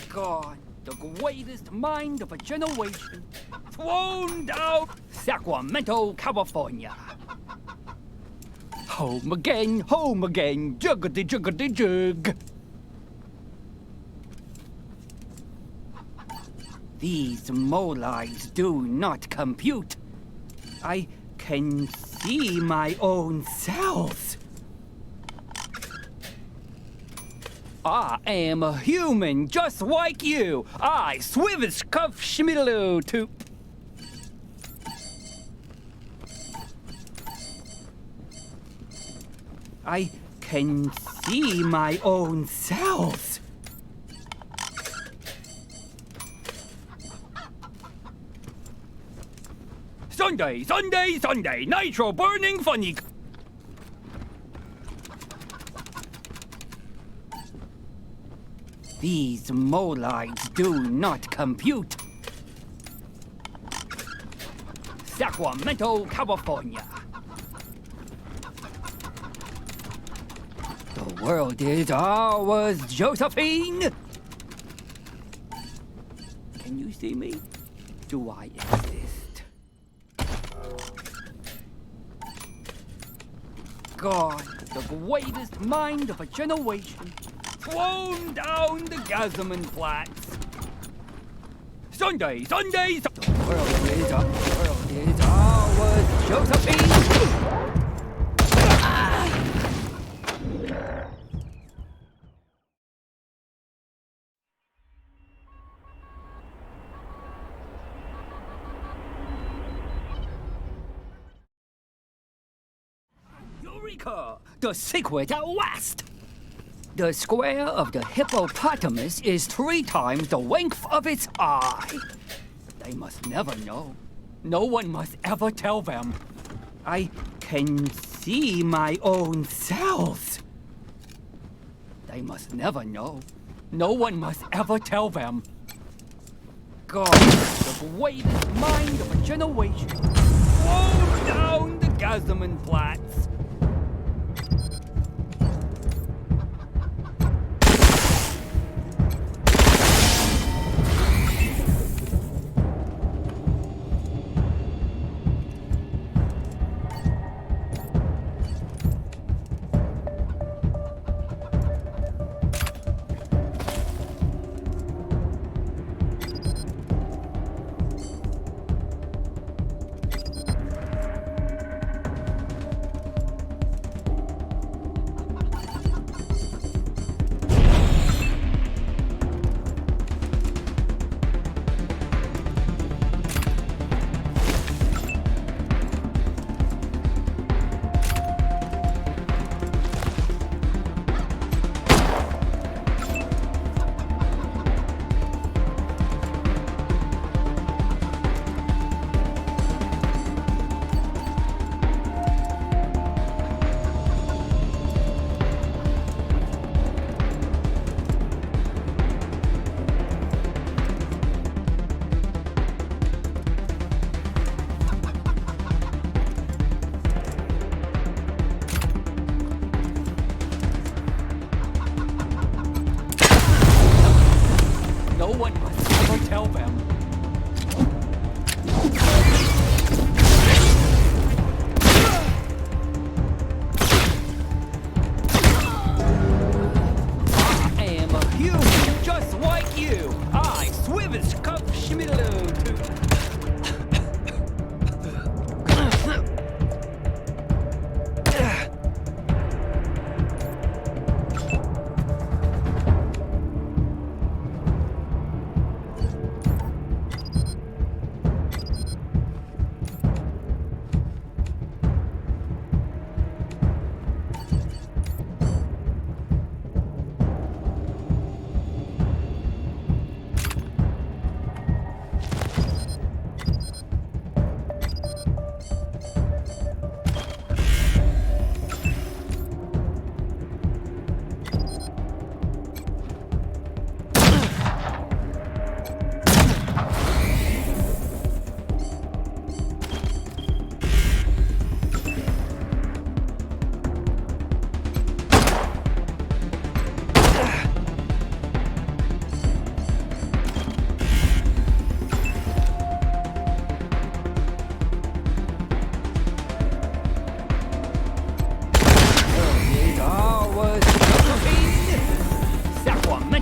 Gone, the greatest mind of a generation, thrown down Sacramento, California. Home again, juggity juggity jug. These molides do not compute. I can see my own cells. I am a human just like you. I swivish cuff schmiddle to. I can see my own cells. Sunday, Sunday, Sunday, nitro burning funny. These molides do not compute. Sacramento, California. The world is ours, Josephine. Can you see me? Do I exist? God, the greatest mind of a generation, thrown down the Gazaman Flats. Sunday, Sunday, the world is ours, Josephine. Eureka! The secret at last! The square of the hippopotamus is 3 times the length of its eye. They must never know. No one must ever tell them. I can see my own cells. They must never know. No one must ever tell them. God, the greatest mind of a generation, thrown down the Gazaman Flats. No one must ever tell them. I am a human just like you. I swivish cup schmiddle to.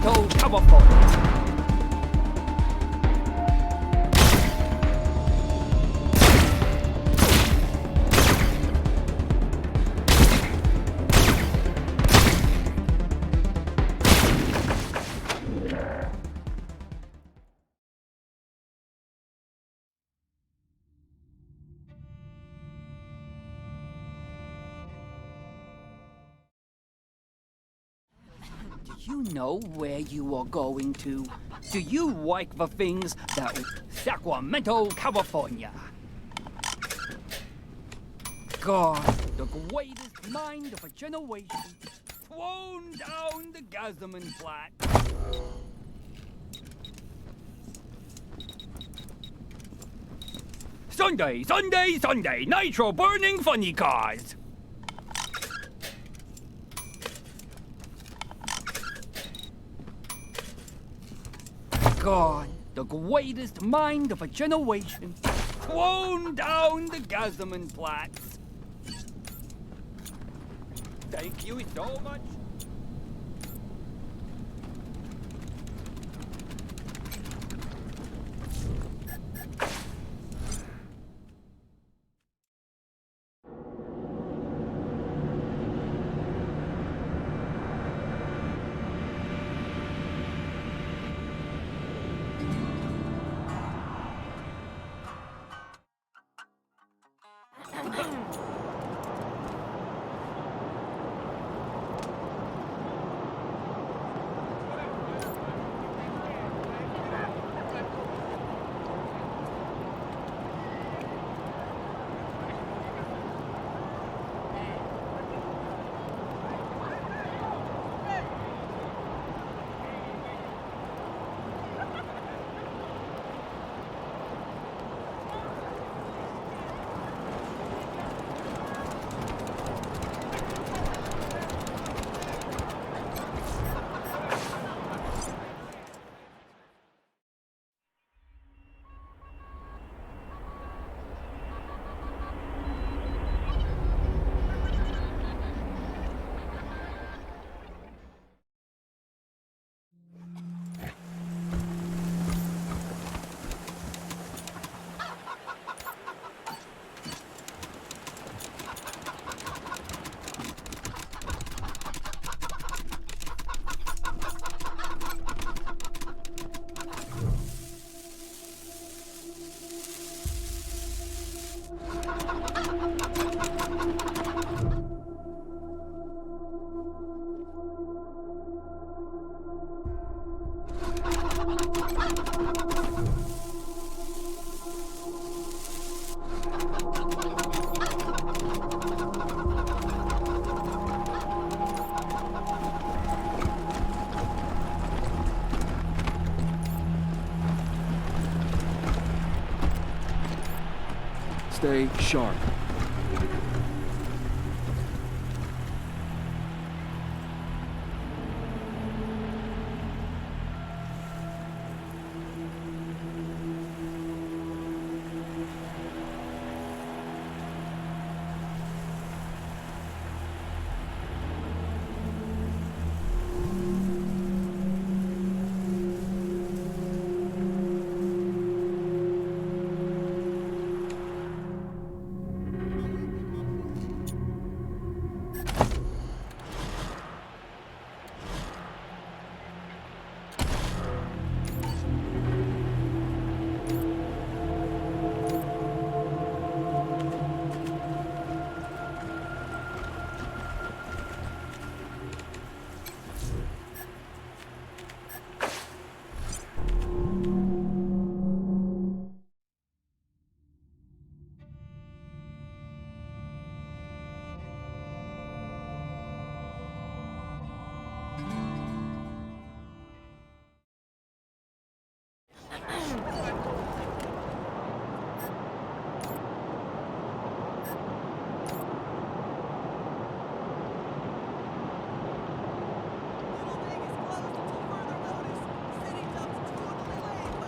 Sacramento, California. Do you know where you are going to? Do you like the things that Sacramento, California? God, the greatest mind of a generation, thrown down the Gazaman flat. Sunday, Sunday, Sunday, nitro burning funny cars. God, the greatest mind of a generation, thrown down the Gazaman flats. Thank you so much. Stay sharp.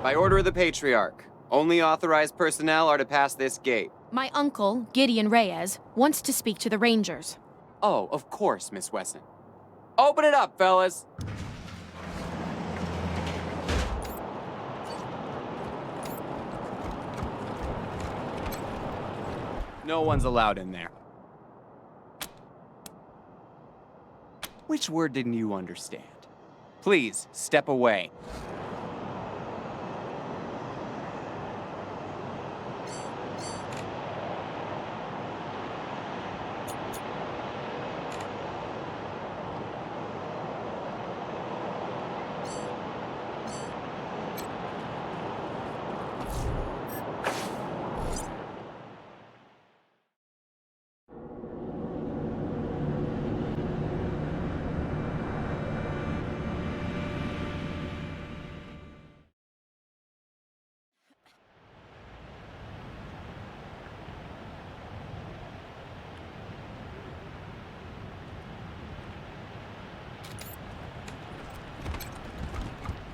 By order of the Patriarch, only authorized personnel are to pass this gate. My uncle, Gideon Reyes, wants to speak to the Rangers. Oh, of course, Miss Wesson. Open it up, fellas! No one's allowed in there. Which word didn't you understand? Please, step away.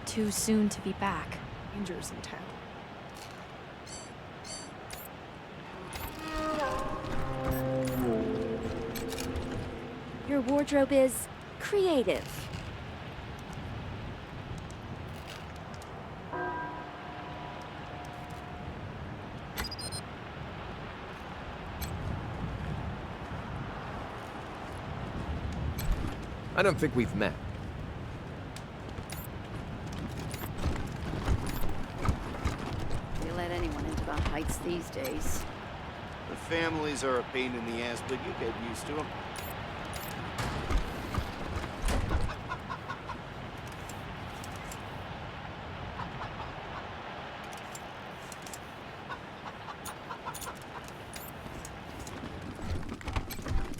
Too soon to be back. Rangers in town. Your wardrobe is creative. I don't think we've met. They let anyone into the Heights these days. The families are a pain in the ass, but you get used to them.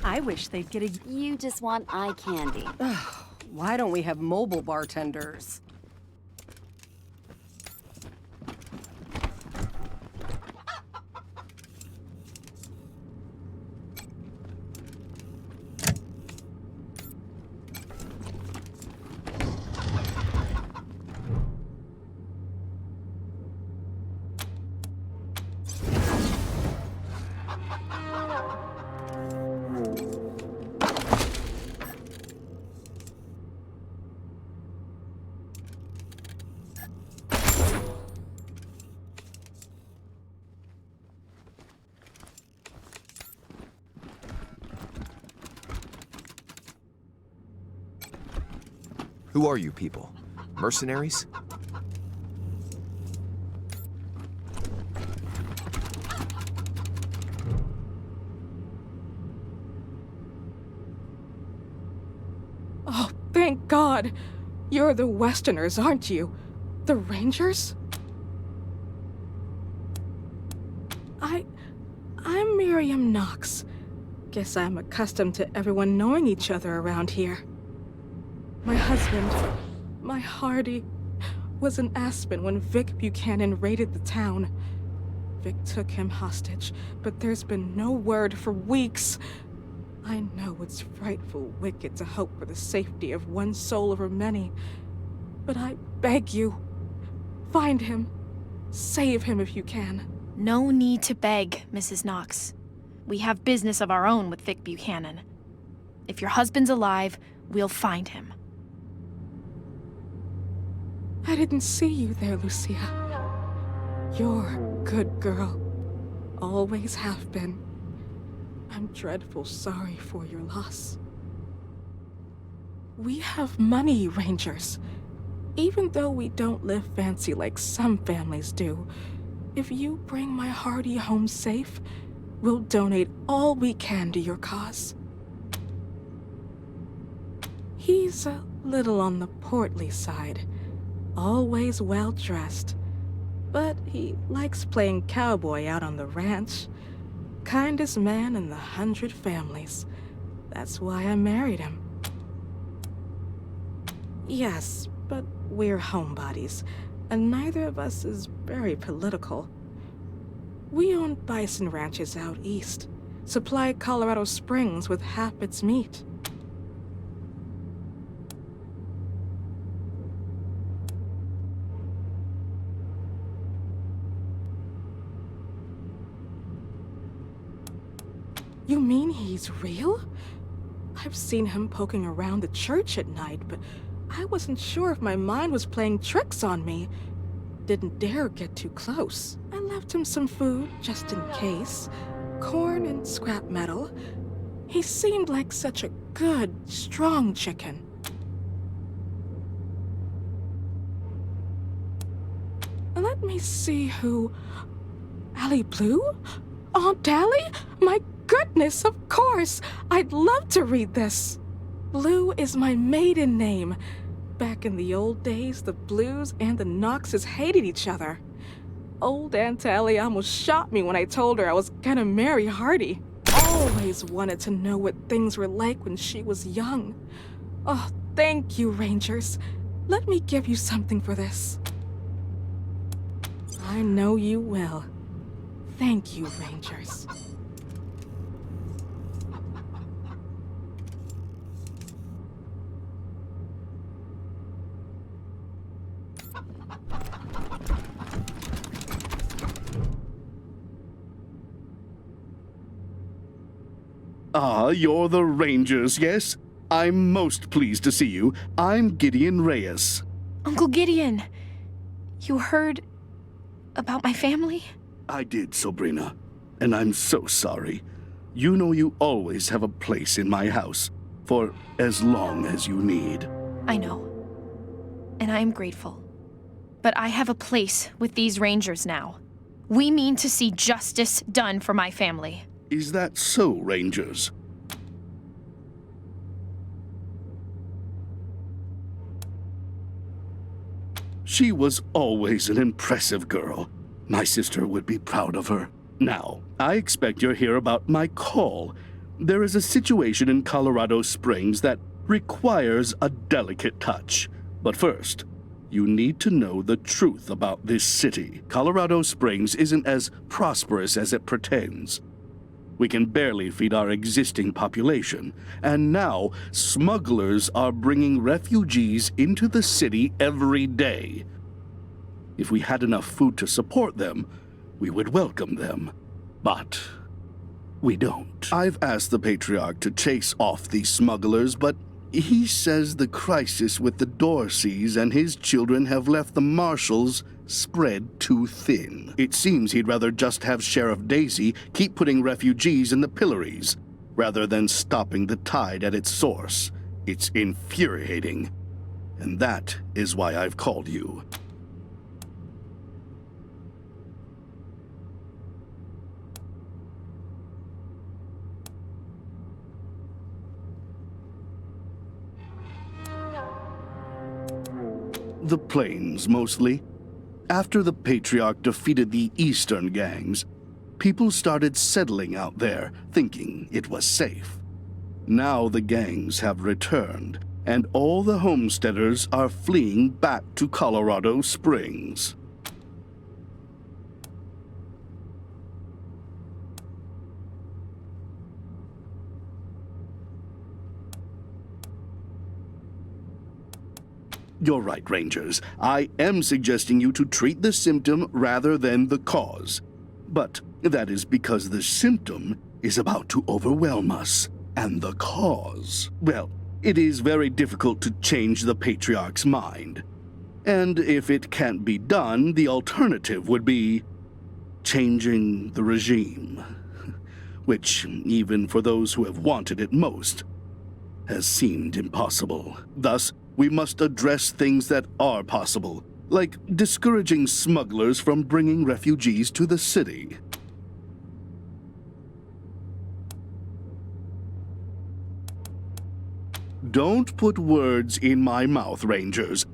I wish they'd get a... You just want eye candy. Why don't we have mobile bartenders? Who are you people? Mercenaries? Oh, thank God! You're the Westerners, aren't you? The Rangers? I'm Miriam Knox. Guess I'm accustomed to everyone knowing each other around here. My husband, my Hardy, was in Aspen when Vic Buchanan raided the town. Vic took him hostage, but there's been no word for weeks. I know it's frightful wicked to hope for the safety of one soul over many, but I beg you, find him. Save him if you can. No need to beg, Mrs. Knox. We have business of our own with Vic Buchanan. If your husband's alive, we'll find him. I didn't see you there, Lucia. You're a good girl. Always have been. I'm dreadful sorry for your loss. We have money, Rangers. Even though we don't live fancy like some families do, if you bring my Hardy home safe, we'll donate all we can to your cause. He's a little on the portly side, always well-dressed, but he likes playing cowboy out on the ranch. Kindest man in the 100 families. That's why I married him. Yes, but we're homebodies, and neither of us is very political. We own bison ranches out east, supply Colorado Springs with half its meat. You mean he's real? I've seen him poking around the church at night, but I wasn't sure if my mind was playing tricks on me. Didn't dare get too close. I left him some food, just in case. corn and scrap metal. He seemed like such a good, strong chicken. Let me see who... Allie Blue? Aunt Allie? My goodness, of course! I'd love to read this. Blue is my maiden name. Back in the old days, the Blues and the Knoxes hated each other. Old Aunt Allie almost shot me when I told her I was gonna marry Hardy. Always wanted to know what things were like when she was young. Oh, thank you, Rangers. Let me give you something for this. I know you will. Thank you, Rangers. Ah, you're the Rangers, yes? I'm most pleased to see you. I'm Gideon Reyes. Uncle Gideon, you heard about my family? I did, Sabrina, and I'm so sorry. You know you always have a place in my house, for as long as you need. I know, and I am grateful. But I have a place with these Rangers now. We mean to see justice done for my family. Is that so, Rangers? She was always an impressive girl. My sister would be proud of her. Now, I expect you're here about my call. There is a situation in Colorado Springs that requires a delicate touch. But first, you need to know the truth about this city. Colorado Springs isn't as prosperous as it pretends. We can barely feed our existing population, and now smugglers are bringing refugees into the city every day. If we had enough food to support them, we would welcome them. But we don't. I've asked the Patriarch to chase off these smugglers, but he says the crisis with the Dorseys and his children have left the marshals spread too thin. It seems he'd rather just have Sheriff Daisy keep putting refugees in the pillories, rather than stopping the tide at its source. It's infuriating. And that is why I've called you. The plains, mostly. After the Patriarch defeated the eastern gangs, people started settling out there, thinking it was safe. Now the gangs have returned, and all the homesteaders are fleeing back to Colorado Springs. You're right, Rangers. I am suggesting you to treat the symptom rather than the cause. But that is because the symptom is about to overwhelm us, and the cause, well, it is very difficult to change the Patriarch's mind. And if it can't be done, the alternative would be changing the regime, which, even for those who have wanted it most, has seemed impossible. Thus, we must address things that are possible, like discouraging smugglers from bringing refugees to the city. Don't put words in my mouth, Rangers.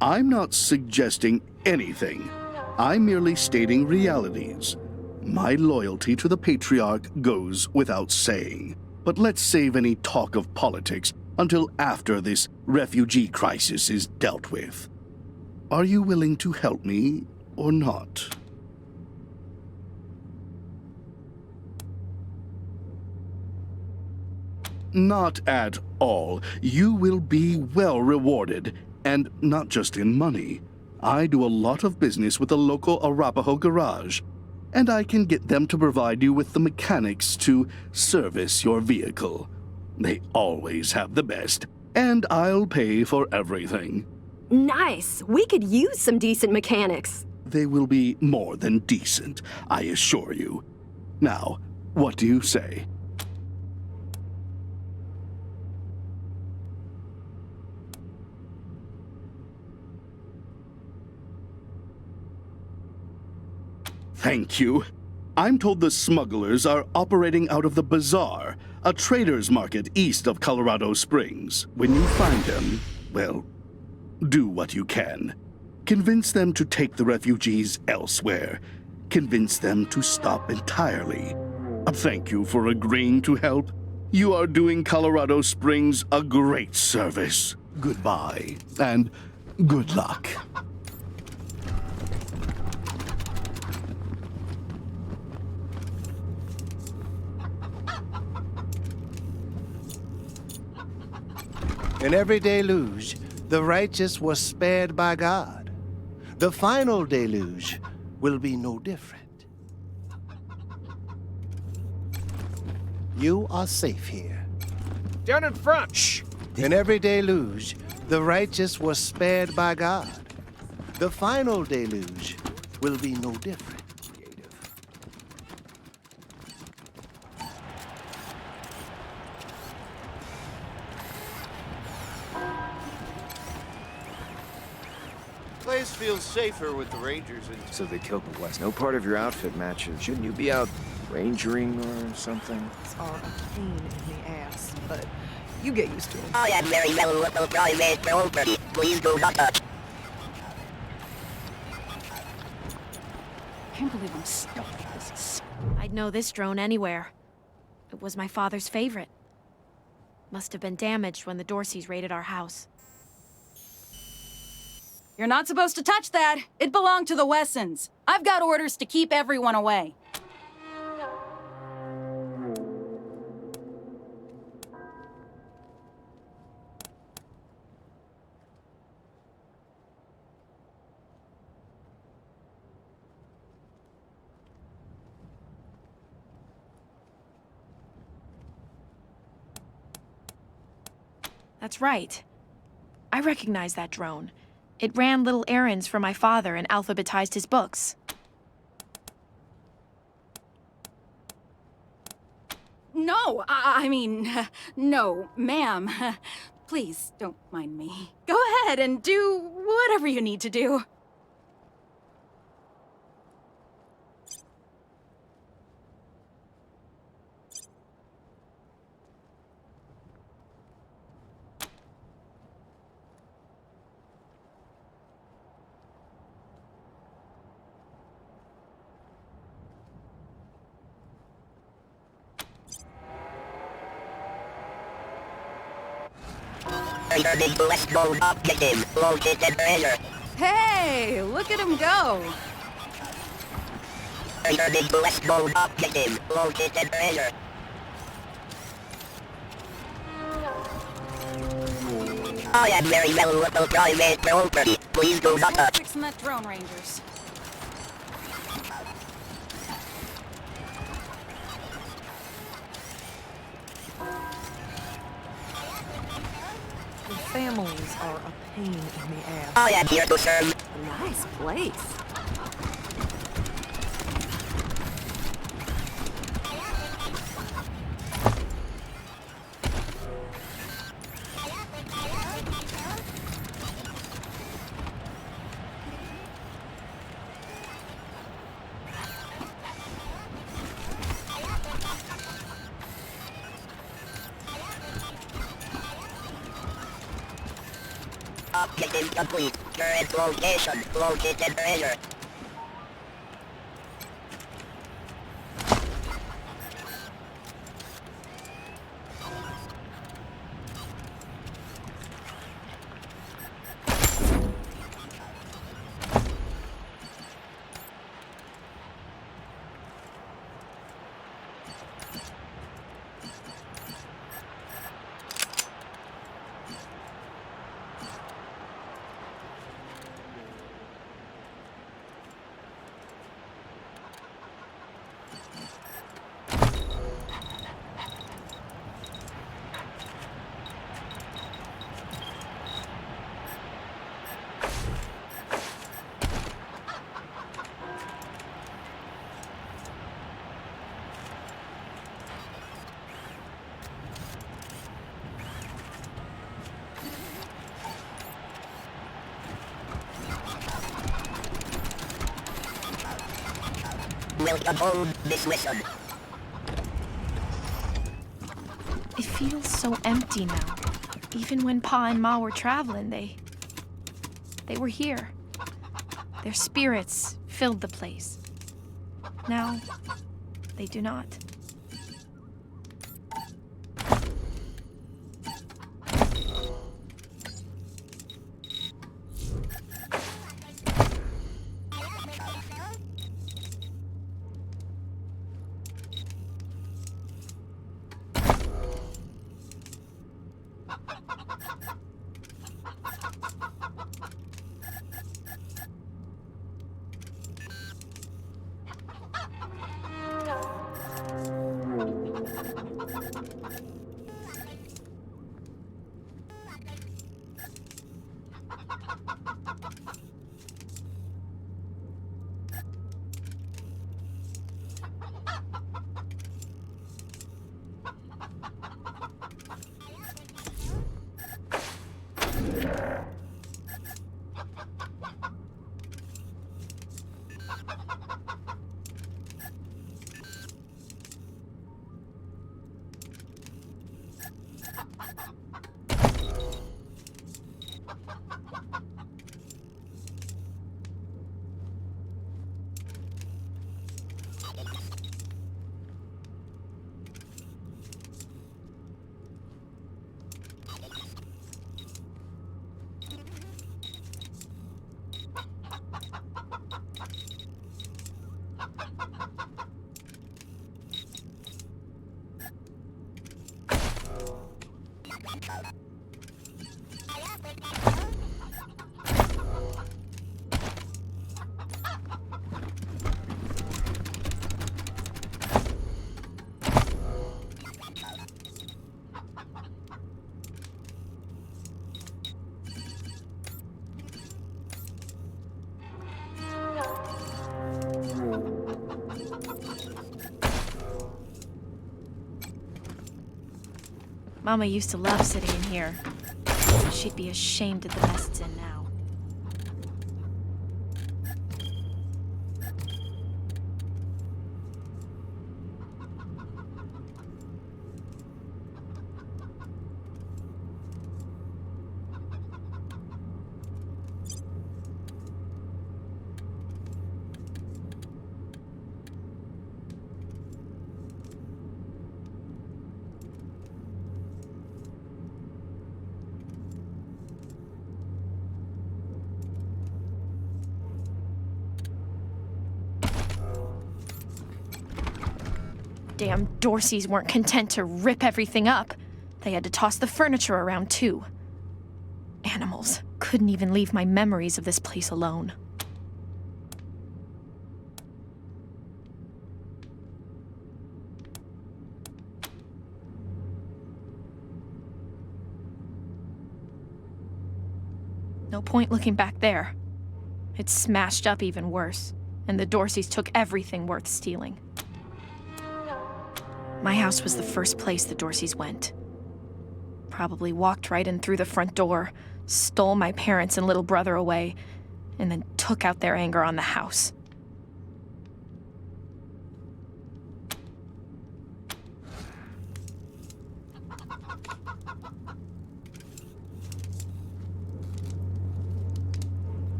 I'm not suggesting anything. I'm merely stating realities. My loyalty to the Patriarch goes without saying. But let's save any talk of politics until after this refugee crisis is dealt with. Are you willing to help me or not? Not at all. You will be well rewarded, and not just in money. I do a lot of business with the local Arapaho garage, and I can get them to provide you with the mechanics to service your vehicle. They always have the best, and I'll pay for everything. Nice. We could use some decent mechanics. They will be more than decent, I assure you. Now, What do you say? Thank you. I'm told the smugglers are operating out of the Bazaar, a trader's market east of Colorado Springs. When you find them, well, do what you can. Convince them to take the refugees elsewhere. Convince them to stop entirely. Thank you for agreeing to help. You are doing Colorado Springs a great service. Goodbye, and good luck. In every deluge, the righteous was spared by God. The final deluge will be no different. You are safe here. Down in front! Shh! In every deluge, the righteous was spared by God. The final deluge will be no different. Place feels safer with the Rangers in. So they killed the West. No part of your outfit matches. Shouldn't you be out rangering or something? It's all a pain in the ass, but you get used to it. I am very well with the private property. Please do not touch. Can't believe I'm stuck with this. I'd know this drone anywhere. It was my father's favorite. Must have been damaged when the Dorseys raided our house. You're not supposed to touch that. It belonged to the Wessons. I've got orders to keep everyone away. That's right. I recognize that drone. It ran little errands for my father and alphabetized his books. No, I mean, no, ma'am. Please, don't mind me. Go ahead and do whatever you need to do. Hey, look at him go. I am very well with the private property. Please do not touch. Fixing that drone, Rangers. The families are a pain in the ass. I am here to serve. Nice place. Objective complete. Current location. Located treasure. will uphold this mission. It feels so empty now. Even when Pa and Ma were traveling, they were here. Their spirits filled the place. Now, they do not. Mama used to love sitting in here. She'd be ashamed at the mess it's in now. Damn Dorseys weren't content to rip everything up. They had to toss the furniture around too. Animals couldn't even leave my memories of this place alone. No point looking back there. It's smashed up even worse, and the Dorseys took everything worth stealing. My house was the first place the Dorseys went. Probably walked right in through the front door, stole my parents and little brother away, and then took out their anger on the house.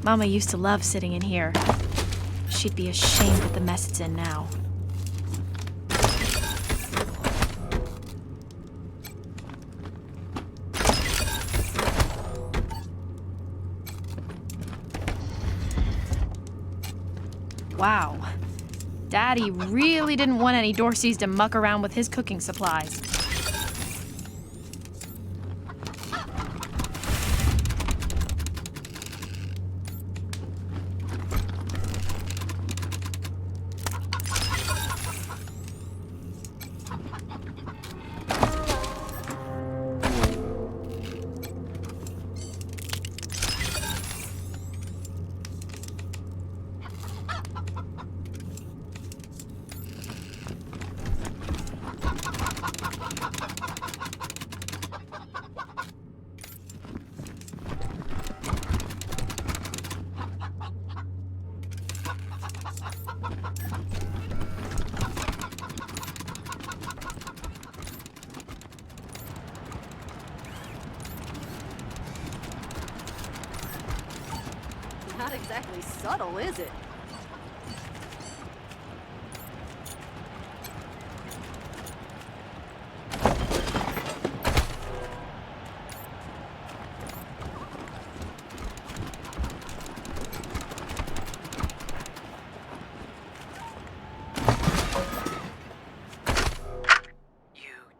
Mama used to love sitting in here. She'd be ashamed at the mess it's in now. Wow. Daddy really didn't want any Dorseys to muck around with his cooking supplies. not exactly subtle, is it?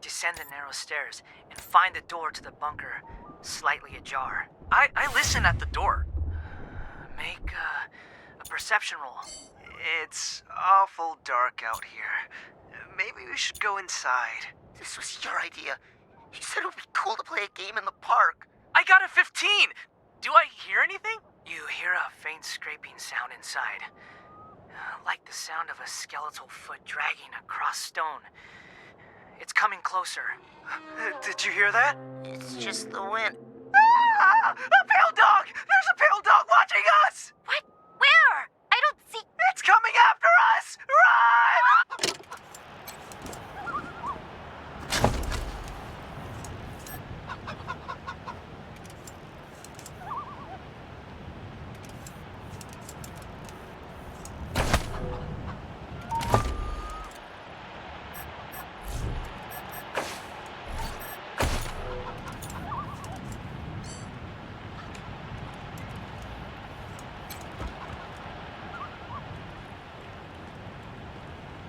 Descend the narrow stairs and find the door to the bunker slightly ajar. I listen at the door. Make a perception roll. It's awful dark out here. Maybe we should go inside. This was your idea. You said it would be cool to play a game in the park. I got a 15! Do I hear anything? You hear a faint scraping sound inside. Like the sound of a skeletal foot dragging across stone. It's coming closer. Did you hear that? It's just the wind. Ah! A pale dog! There's a pale dog watching us! What? Where? I don't see... It's coming after us! Run!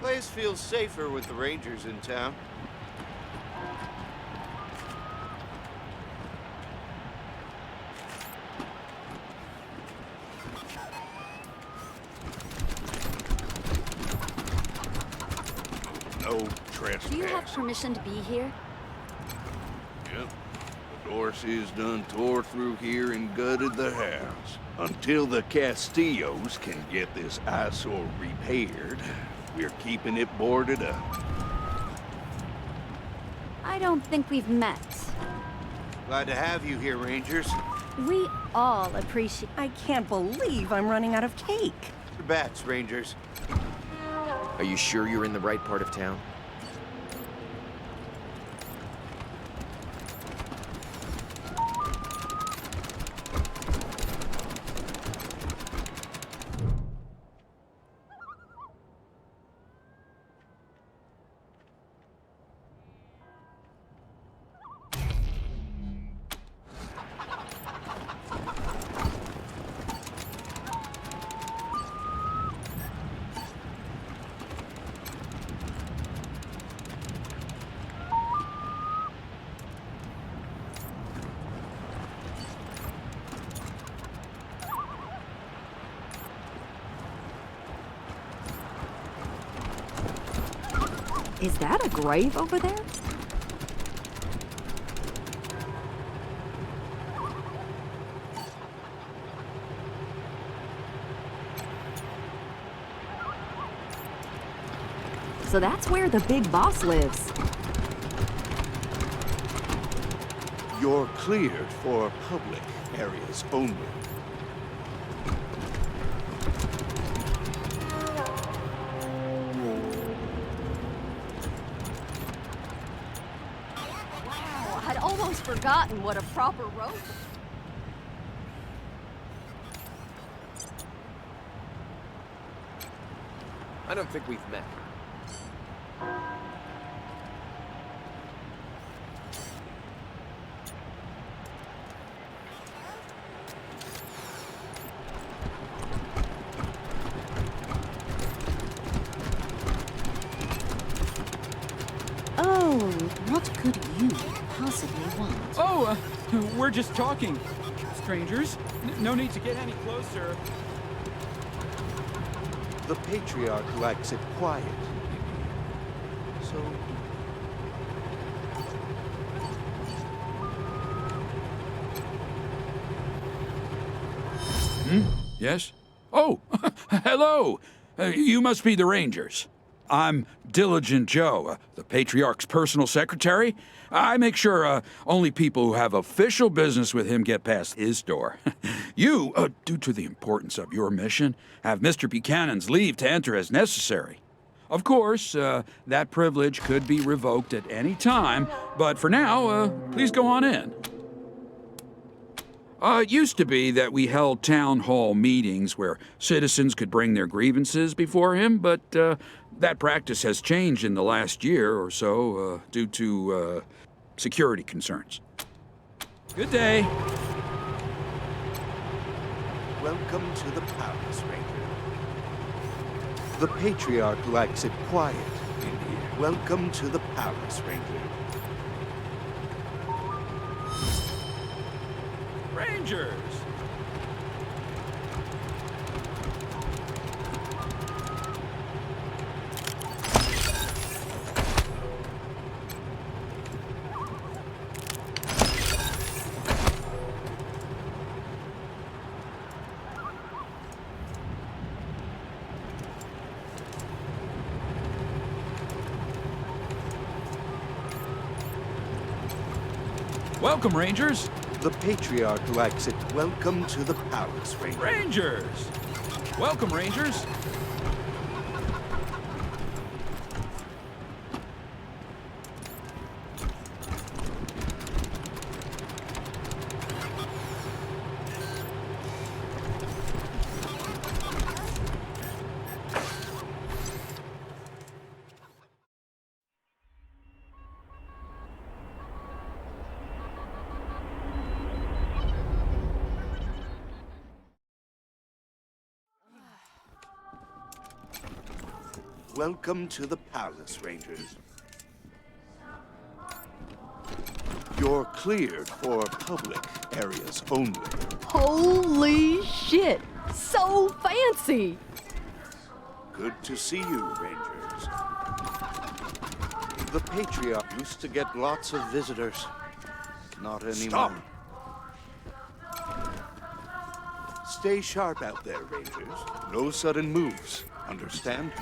Place feels safer with the Rangers in town. No trespass. Do you have permission to be here? Yep. The Dorseys done tore through here and gutted the house. Until the Castillos can get this eyesore repaired, we're keeping it boarded up. I don't think we've met. Glad to have you here, Rangers. We all appreciate... I can't believe I'm running out of cake. Your bats, Rangers. Are you sure you're in the right part of town? Is that a grave over there? So that's where the big boss lives. You're cleared for public areas only. Wow, I'd almost forgotten what a proper road... I don't think we've met. Oh, what could you possibly want? Oh, we're just talking. Strangers, no need to get any closer. The Patriarch likes it quiet. So... Yes? Oh, hello. You must be the Rangers. I'm Diligent Joe, the Patriarch's personal secretary. I make sure only people who have official business with him get past his door. You, due to the importance of your mission, have Mr. Buchanan's leave to enter as necessary. Of course, that privilege could be revoked at any time, but for now, please go on in. It used to be that we held town hall meetings where citizens could bring their grievances before him, but that practice has changed in the last year or so due to security concerns. Good day. Welcome to the palace, Ranger. The Patriarch likes it quiet in here. Welcome to the palace, Ranger. Rangers! Welcome, Rangers. The Patriarch likes it. Welcome to the palace, Ranger. Rangers! Welcome, Rangers. Welcome to the palace, Rangers. You're cleared for public areas only. Holy shit! So fancy! Good to see you, Rangers. The Patriarch used to get lots of visitors. Not anymore. Stop! Stay sharp out there, Rangers. No sudden moves. Understand?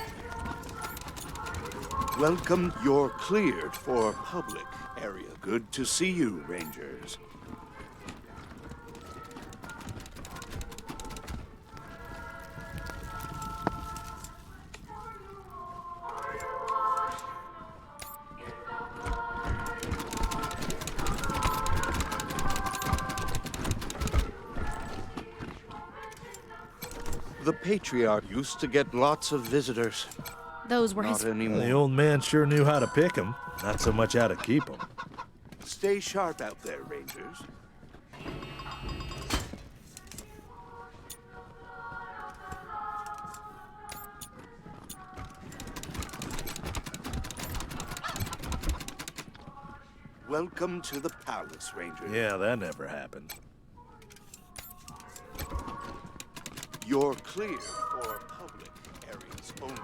Welcome. You're cleared for public area. Good to see you, Rangers. The Patriarch used to get lots of visitors. Those were Not his... anymore. The old man sure knew how to pick 'em, not so much how to keep 'em. Stay sharp out there, Rangers. Welcome to the palace, Rangers. Yeah, that never happened. You're clear for public areas only.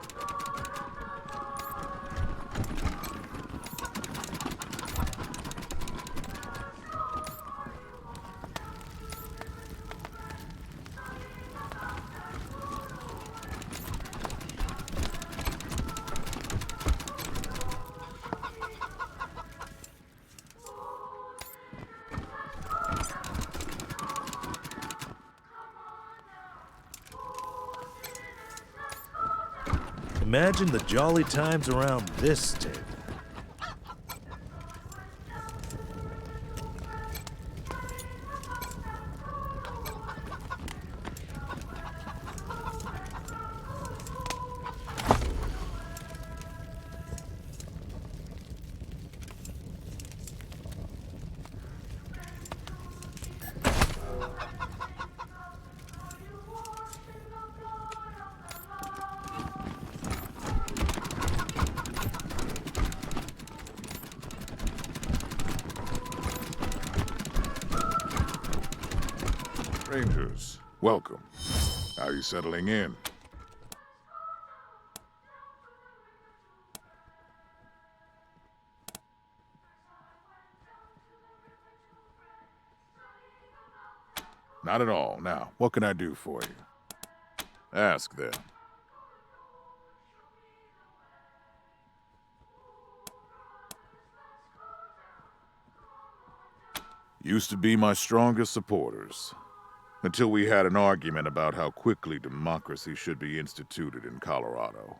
Imagine the jolly times around this table. Rangers, welcome. How are you settling in? Not at all. Now, what can I do for you? Ask them. Used to be my strongest supporters. Until we had an argument about how quickly democracy should be instituted in Colorado.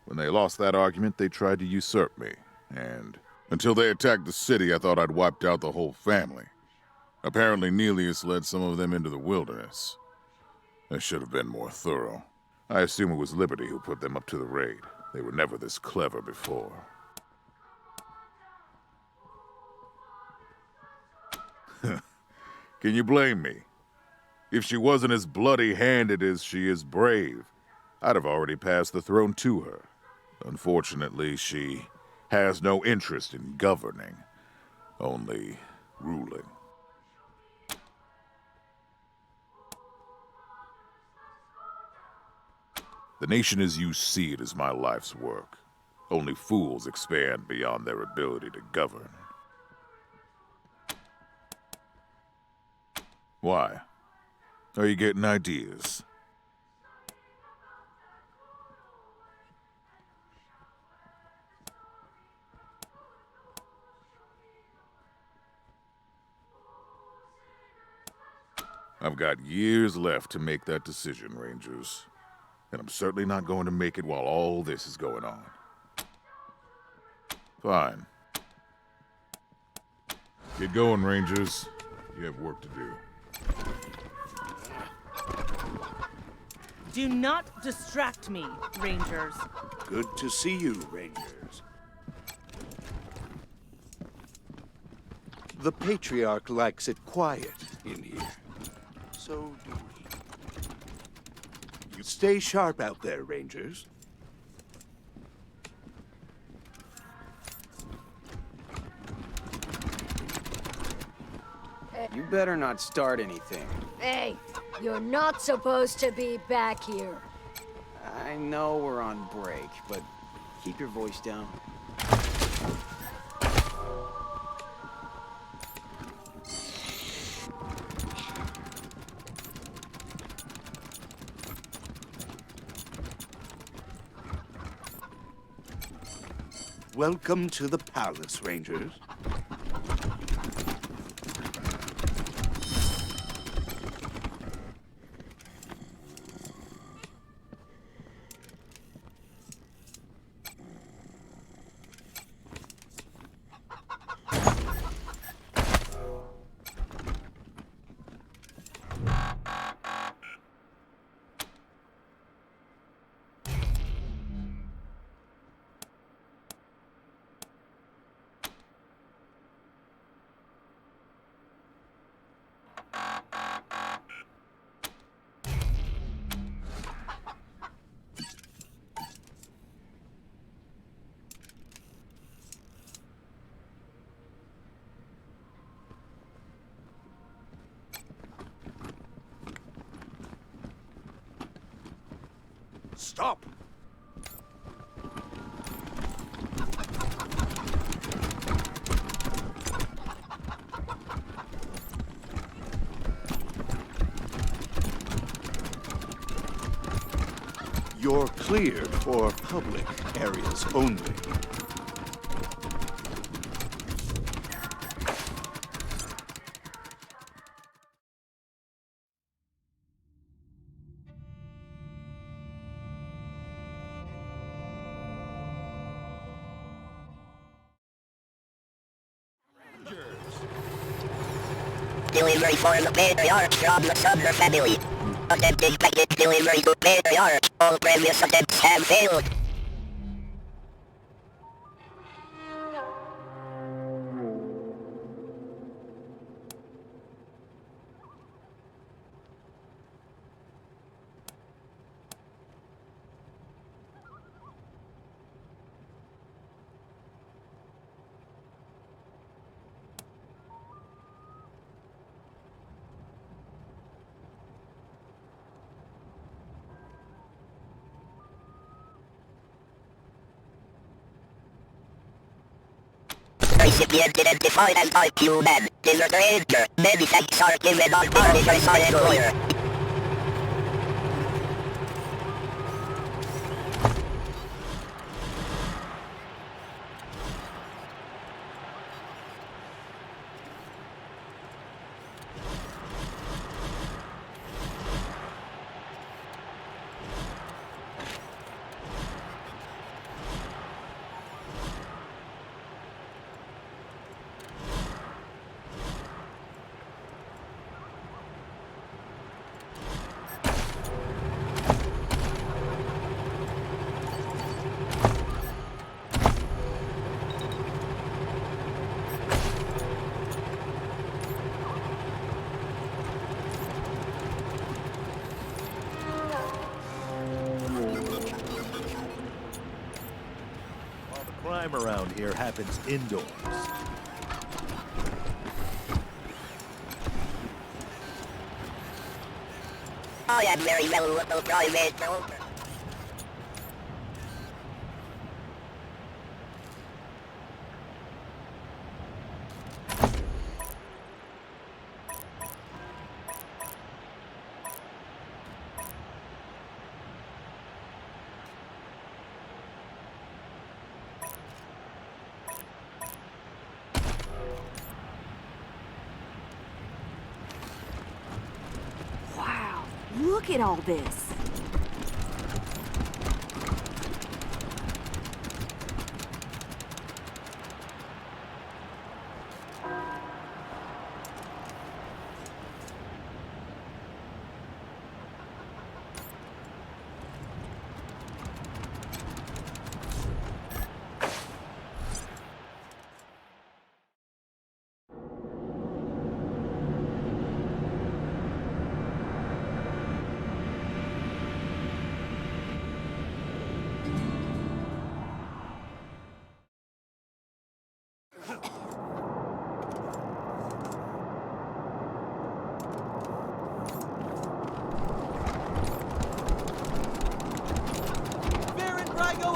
When they lost that argument, they tried to usurp me. And until they attacked the city, I thought I'd wiped out the whole family. Apparently Nelius led some of them into the wilderness. I should have been more thorough. I assume it was Liberty who put them up to the raid. They were never this clever before. Can you blame me? If she wasn't as bloody-handed as she is brave, I'd have already passed the throne to her. Unfortunately, she has no interest in governing, only ruling. The nation as you see it is my life's work. Only fools expand beyond their ability to govern. Why? Are you getting ideas? I've got years left to make that decision, Rangers. And I'm certainly not going to make it while all this is going on. Fine. Get going, Rangers. You have work to do. Do not distract me, Rangers. Good to see you, Rangers. The Patriarch likes it quiet in here. So do we. You stay sharp out there, Rangers. You better not start anything. Hey, you're not supposed to be back here. I know we're on break, but keep your voice down. Welcome to the palace, Rangers. Stop! You're cleared for public areas only. Delivery for the Patriarch from the Sumner family. Attempting package delivery to Patriarch. All previous attempts have failed. Recipient identified as IQ-Man. Deserter Ranger. Many thanks are given on Arbiter's employer. Crime around here happens indoors. I am very well local private. Wow, look at all this.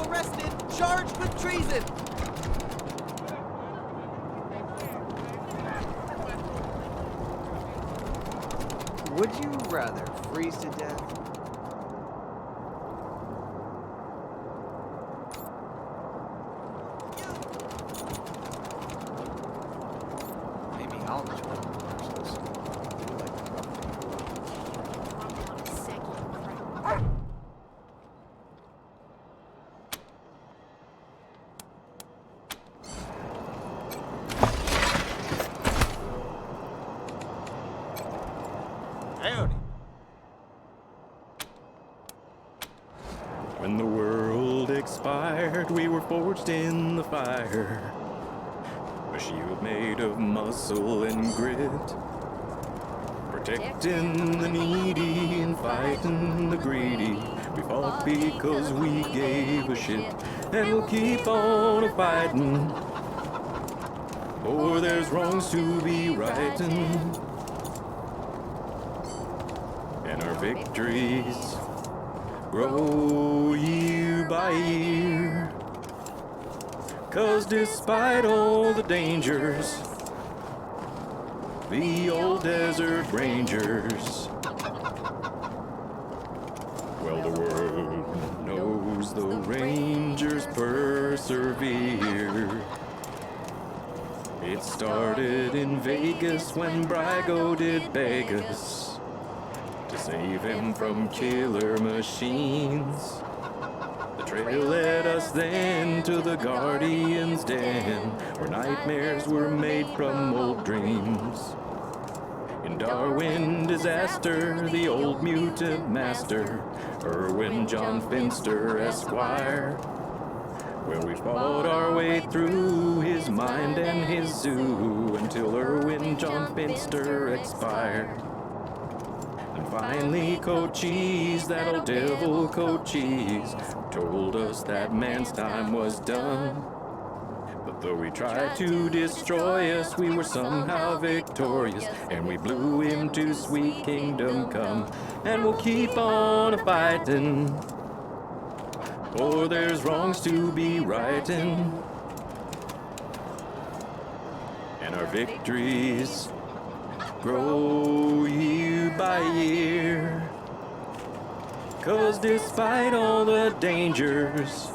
Arrested, charged with treason. Would you rather freeze to death? Maybe I'll join the versus. When the world expired, we were forged in the fire. A shield made of muscle and grit, protecting the needy and fighting the greedy. We fought because we gave a shit, and we'll keep on fighting. For there's wrongs to be righting, and our victories grow year by year. 'Cause despite all the dangers, the old desert rangers, well, the world knows the rangers persevere. It started in Vegas when Brygo did beg us to save him from killer machines. The trail led us then to the Guardian's Den, where nightmares were made from old dreams. In Darwin disaster, the old mutant master, Irwin John Finster Esquire, well, we fought our way through his mind and his zoo until Irwin John Finster expired. And finally, Cochise, that old devil Cochise, told us that man's time was done. But though he tried to destroy us, we were somehow victorious, and we blew him to sweet kingdom come. And we'll keep on fighting, for there's wrongs to be righting, and our victories grow year by year. 'Cause despite all the dangers,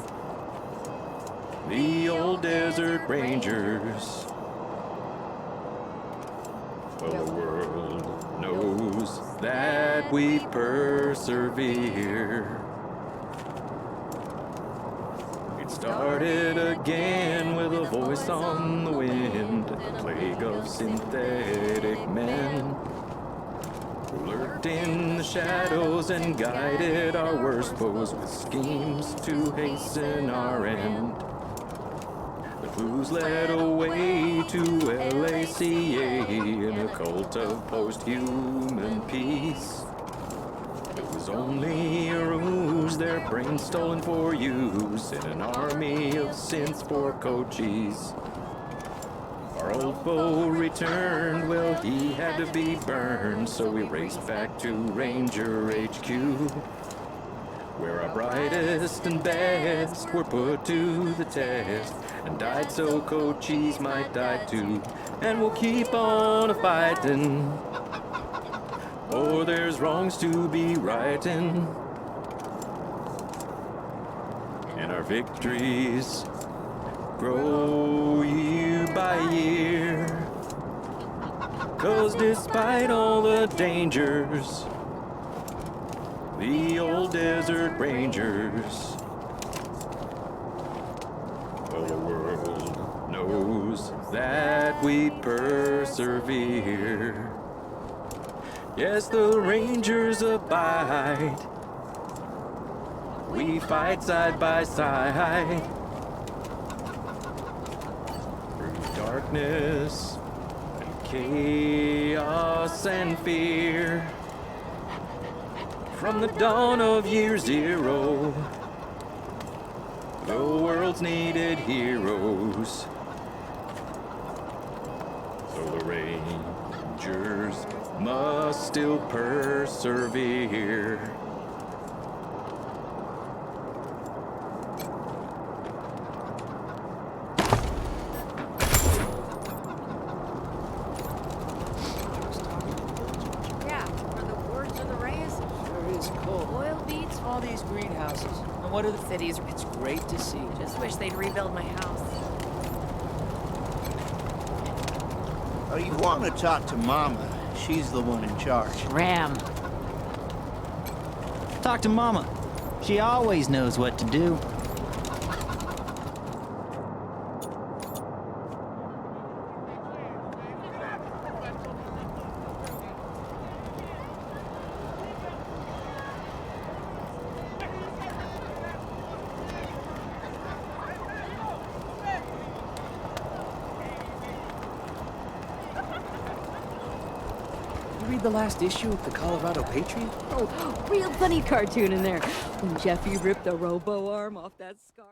the old desert rangers, well, the world knows that we persevere. It started again with a voice on the wind, a plague of synthetic men who lurked in the shadows and guided our worst foes with schemes to hasten our end. The clues led away to LACA in a cult of post-human peace. It was was only a ruse, their brains stolen for use in an army of synths for Cochise. Our old foe returned, well, he had to be burned, so we raced back to Ranger HQ, where our brightest and best were put to the test, and died so Cochise might die too. And we'll keep on a-fightin', oh, there's wrongs to be rightin', and our victories grow year by year. 'Cause despite all the dangers, the old desert rangers, well, the world knows that we persevere. Yes, the rangers abide. We fight side by side through darkness and chaos and fear. From the dawn of year zero, the world's needed heroes. So the Rangers must still persevere. Yeah, are the words of the rays? Sure is cold. Oil beats? All these greenhouses. And what are the cities? It's great to see. Just wish they'd rebuild my house. Oh, you want to talk to Mama. She's the one in charge. Ram. Talk to Mama. She always knows what to do. You read the last issue of the Colorado Patriot? Oh, real funny cartoon in there. When Jeffy ripped the robo arm off that scar.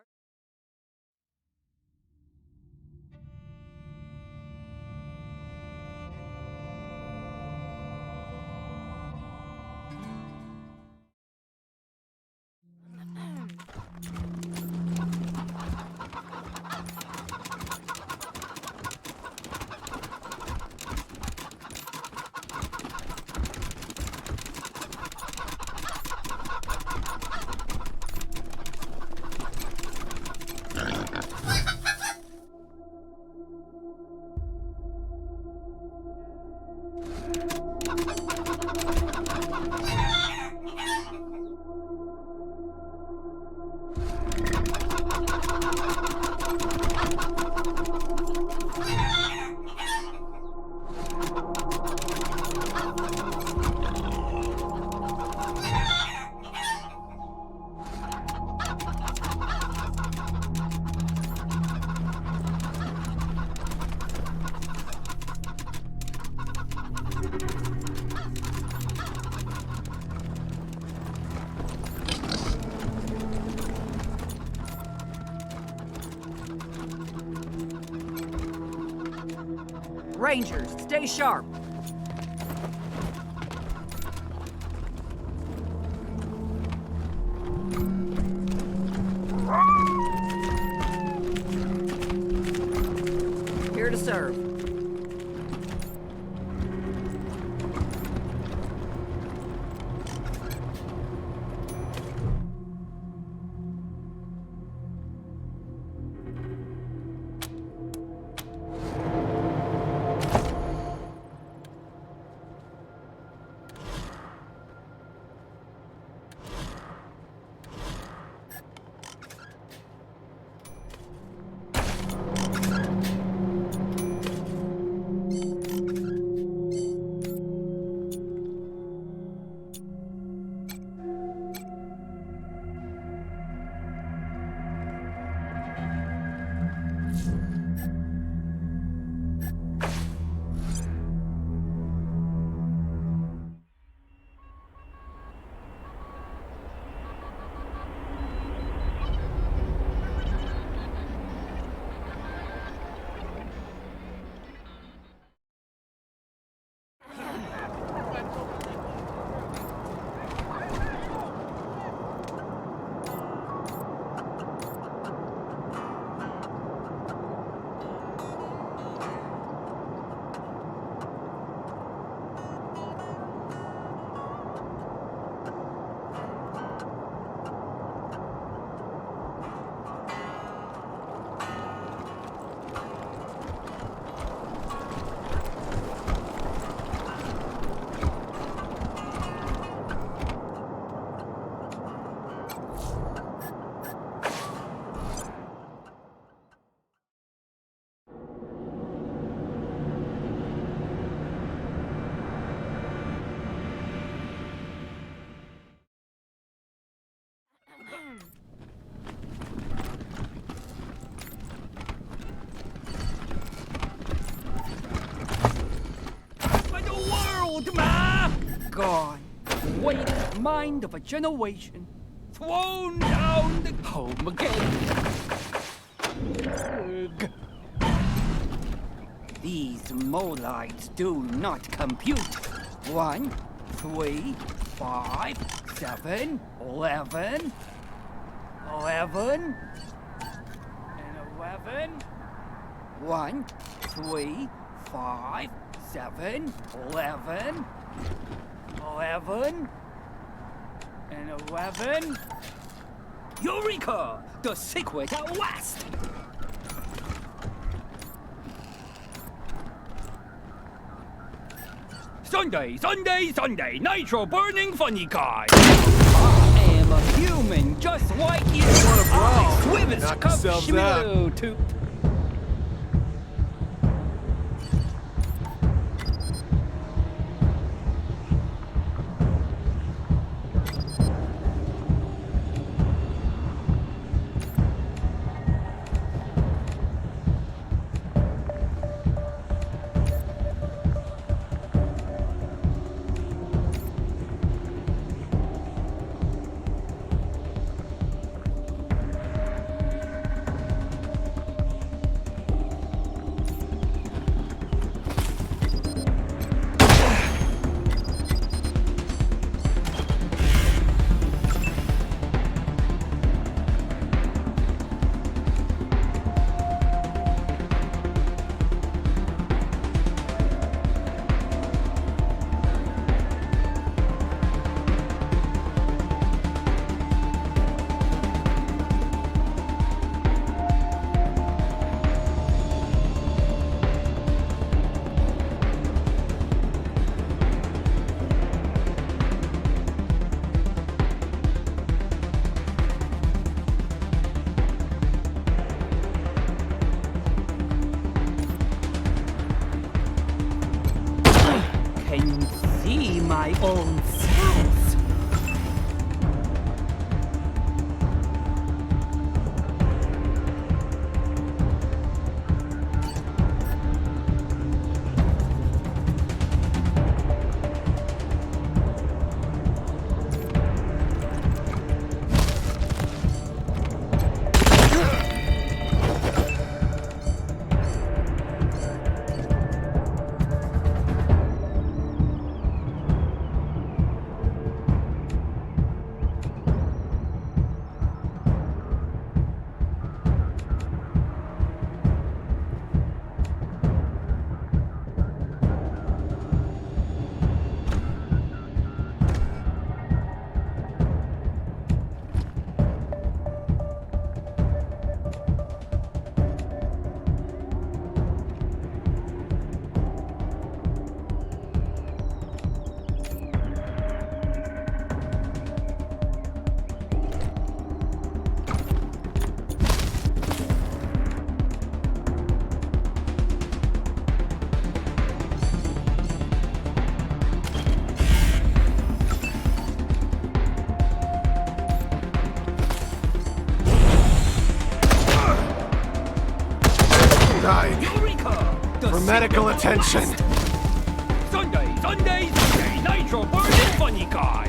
Rangers, stay sharp. Here to serve. gone. Weighted mind of a generation. Thrown down the home again. Ugh. These molites do not compute. 1, 3, 5, 7, 11. 11. And 11. 1, 3, 5, 7, 11. 11. And 11. Eureka! The secret at last! Sunday, Sunday, Sunday, nitro burning funny guy. I am a human just like you. What a brawl. I swim as Knock cup yourselves schmoo to... My own cells. For medical attention. Sunday, Sunday, Sunday, nitro burning funny guys.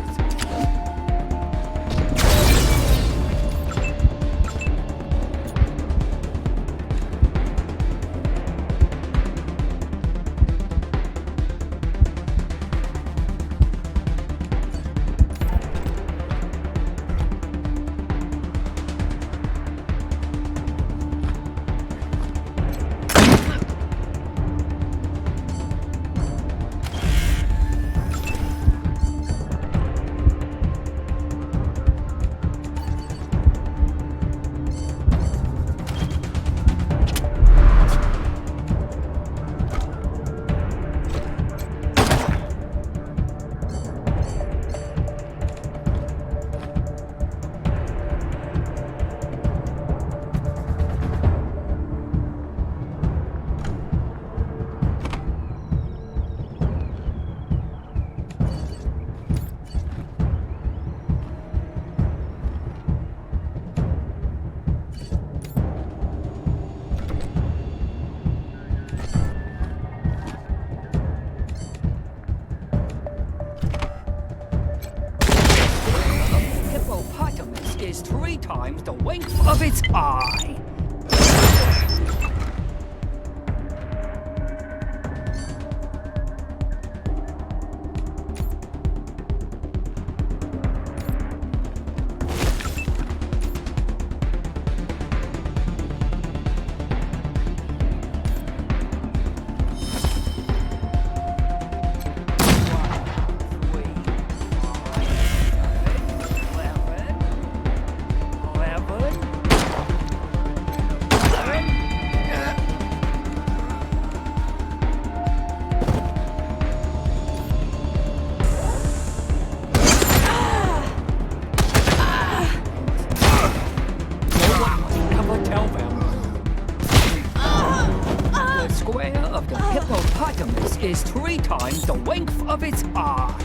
of the hippopotamus is 3 times the length of its eye.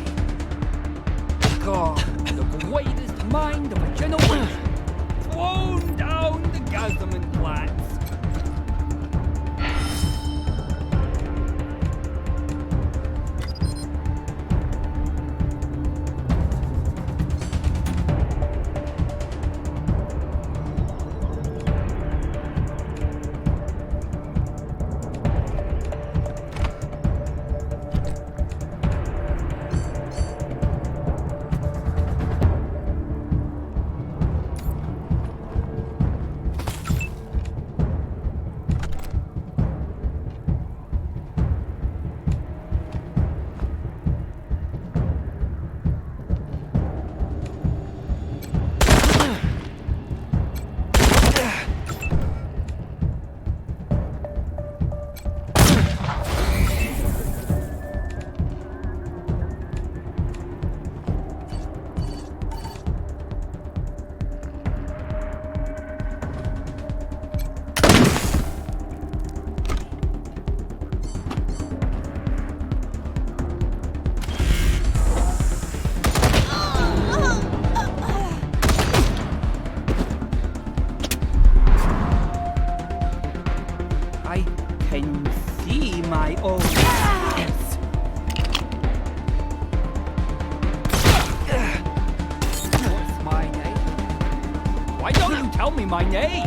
God, the greatest mind of a generation, thrown down the Gazdaman flats. My name!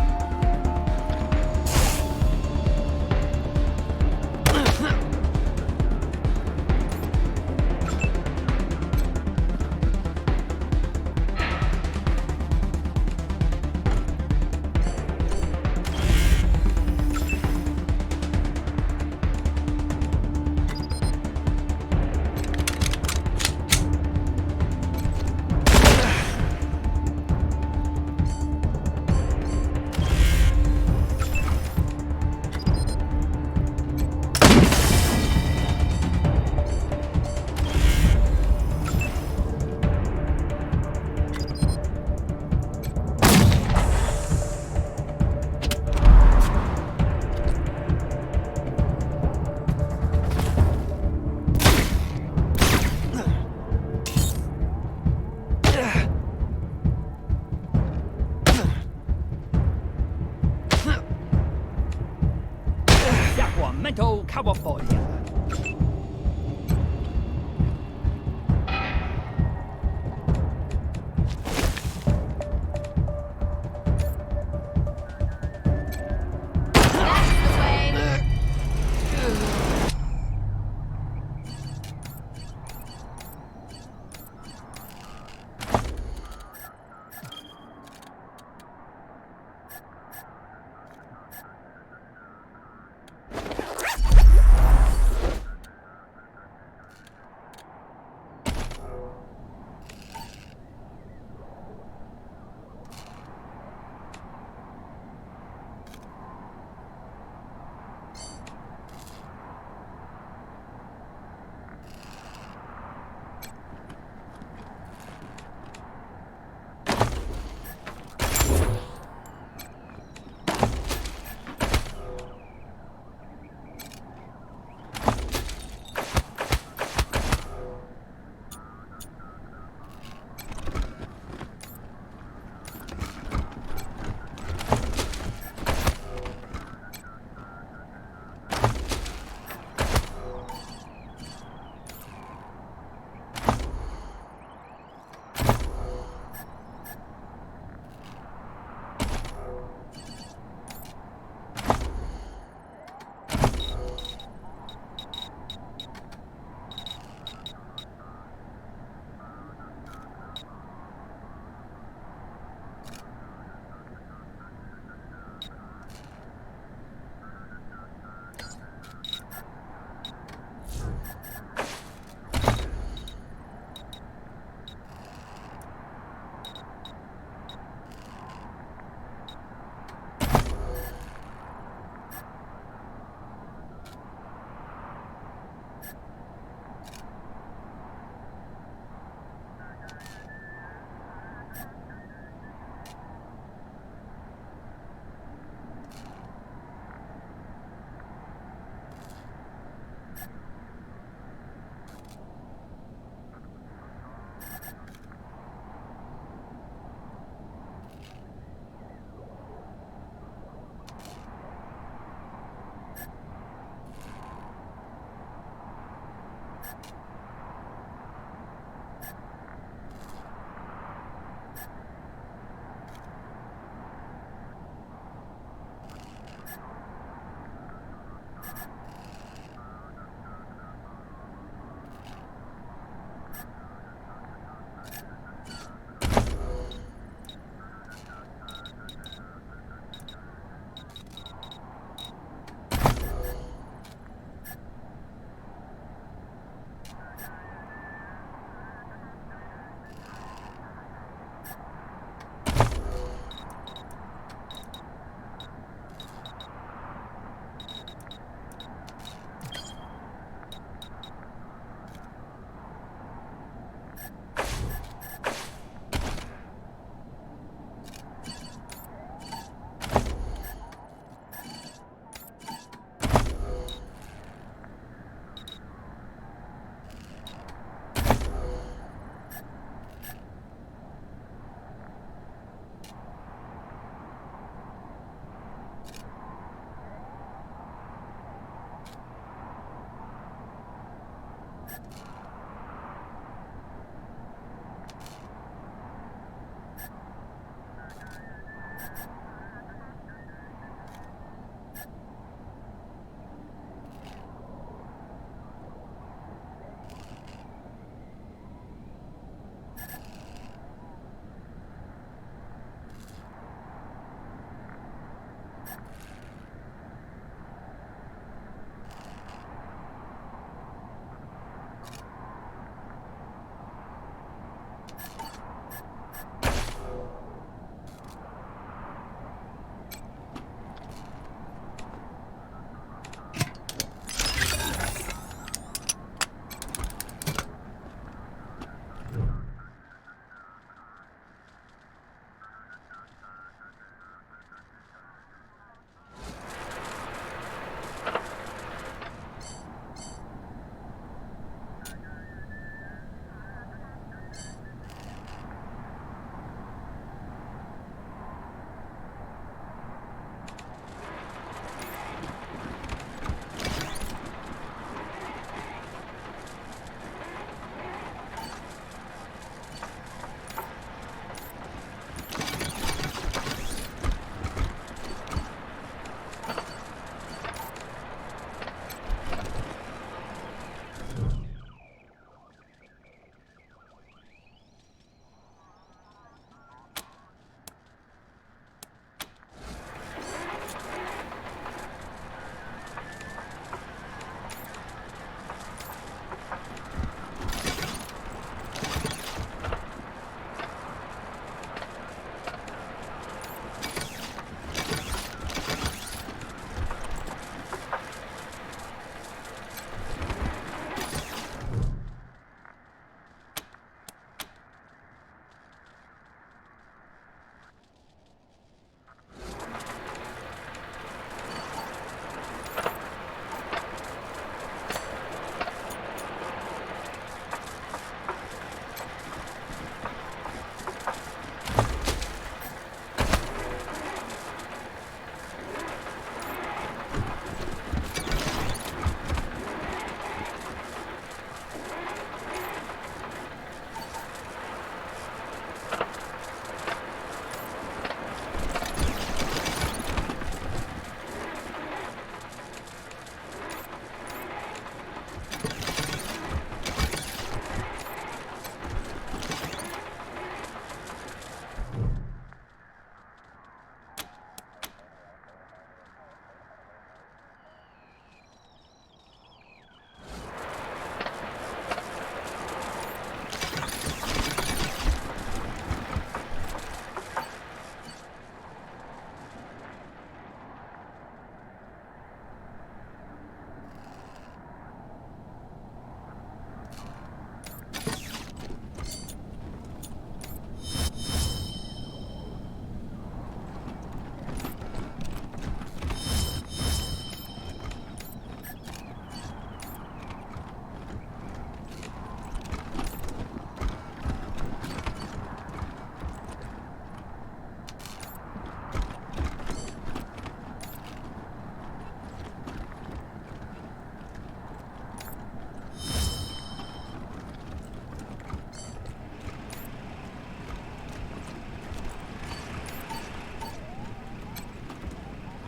Sacramento, California.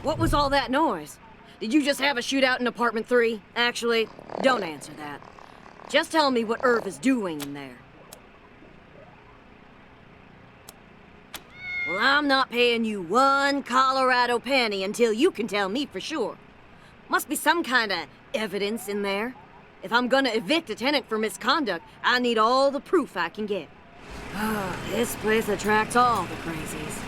What was all that noise? Did you just have a shootout in apartment 3? Actually, don't answer that. Just tell me what Irv is doing in there. Well, I'm not paying you one Colorado penny until you can tell me for sure. Must be some kind of evidence in there. If I'm gonna evict a tenant for misconduct, I need all the proof I can get. This place attracts all the crazies.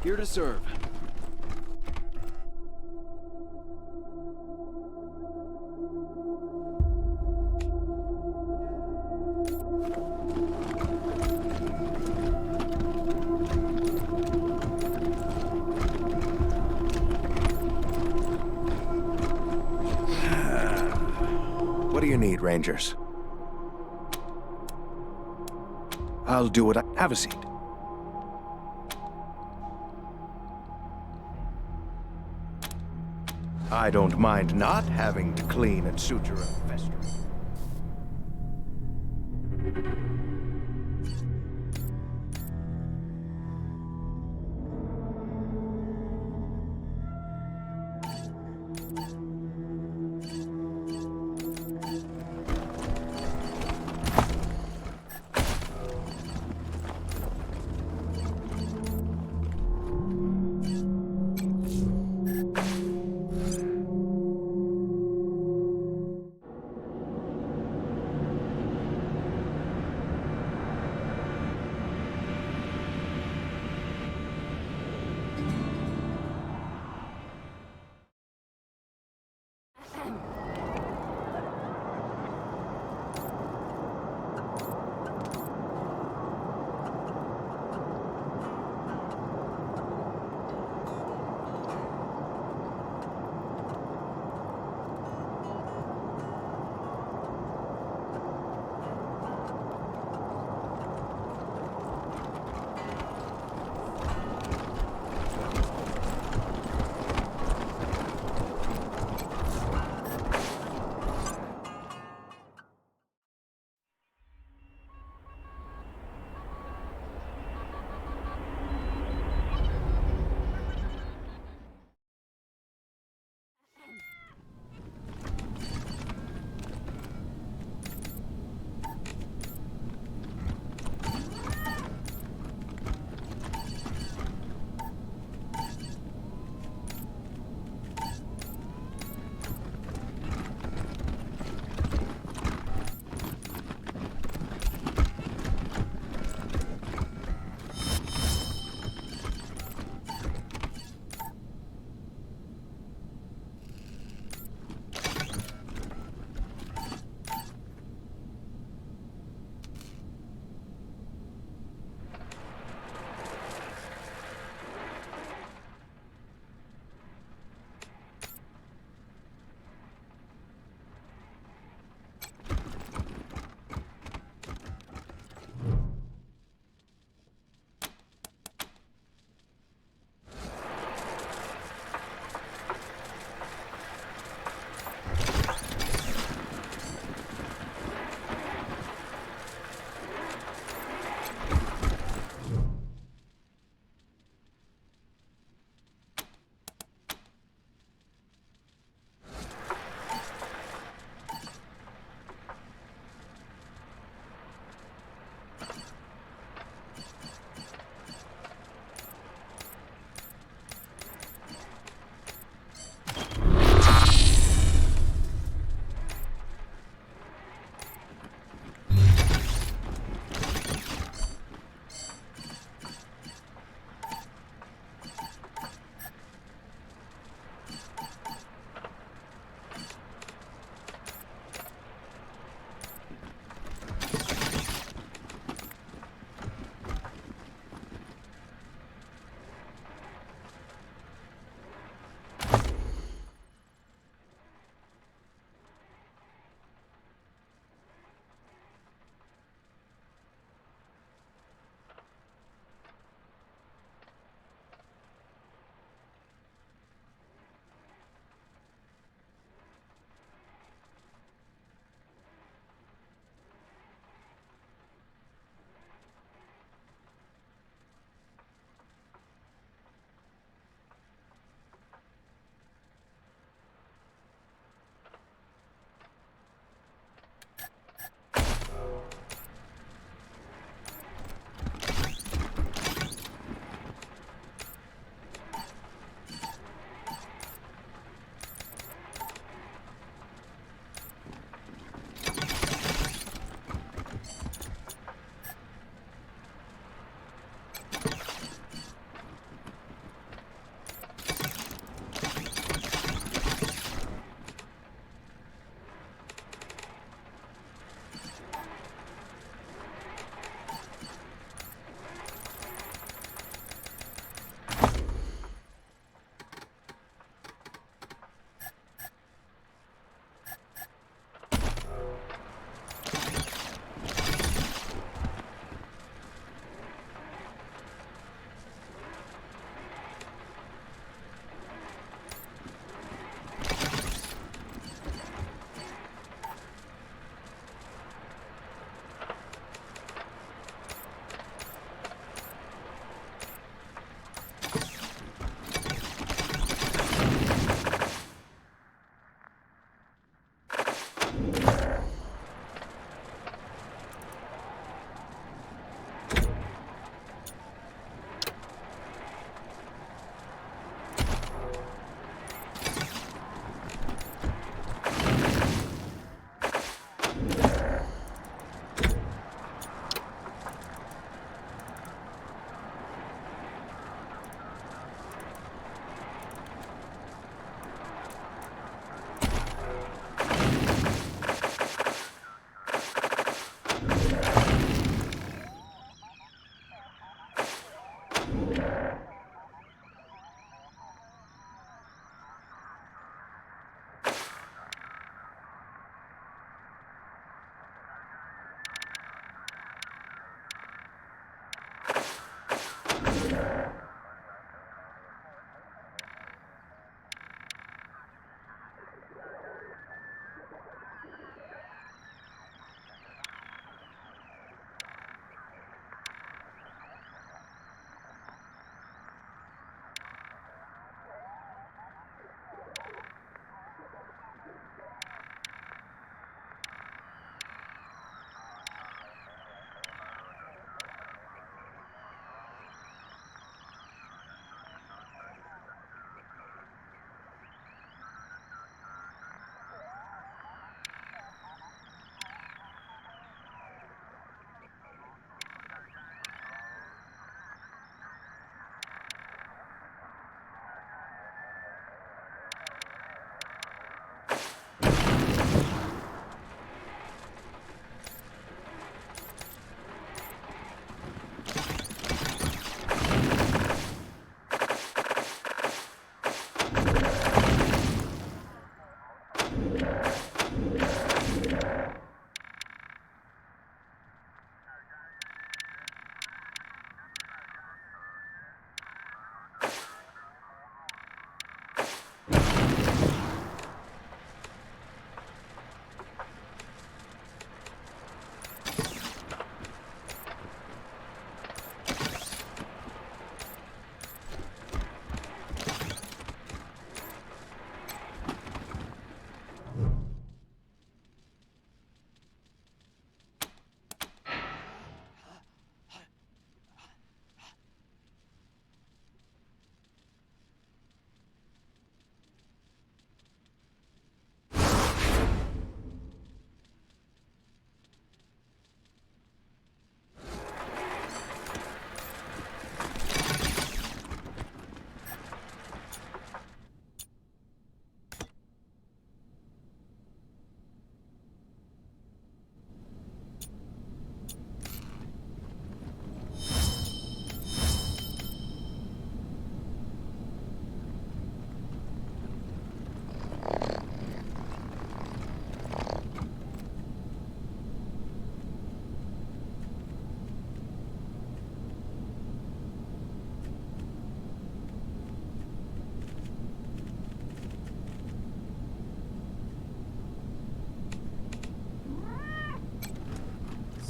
Here to serve. you need, Rangers? I'll do what I... Have a seat. I don't mind not having to clean and suture a festering.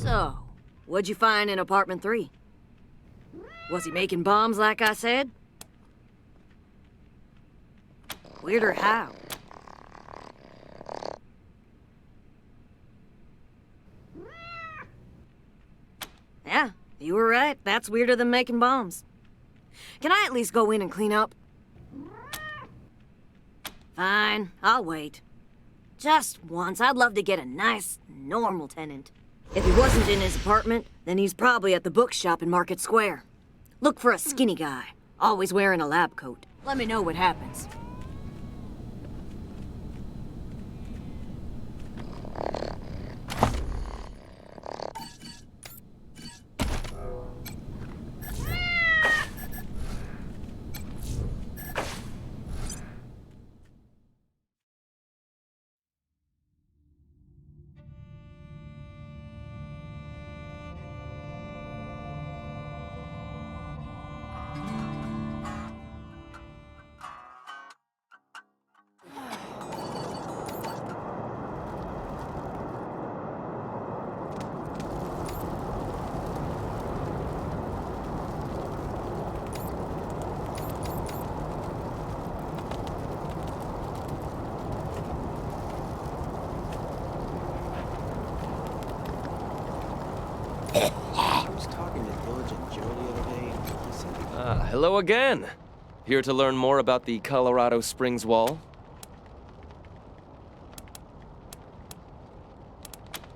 So, what'd you find in apartment 3? Was he making bombs like I said? Weirder how? Yeah, you were right. That's weirder than making bombs. Can I at least go in and clean up? Fine, I'll wait. Just once, I'd love to get a nice, normal tenant. If he wasn't in his apartment, then he's probably at the bookshop in Market Square. Look for a skinny guy, always wearing a lab coat. Let me know what happens. Hello again. Here to learn more about the Colorado Springs Wall?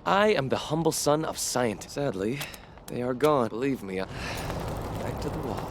I am the humble son of scientists. Sadly, they are gone. Believe me, back to the wall.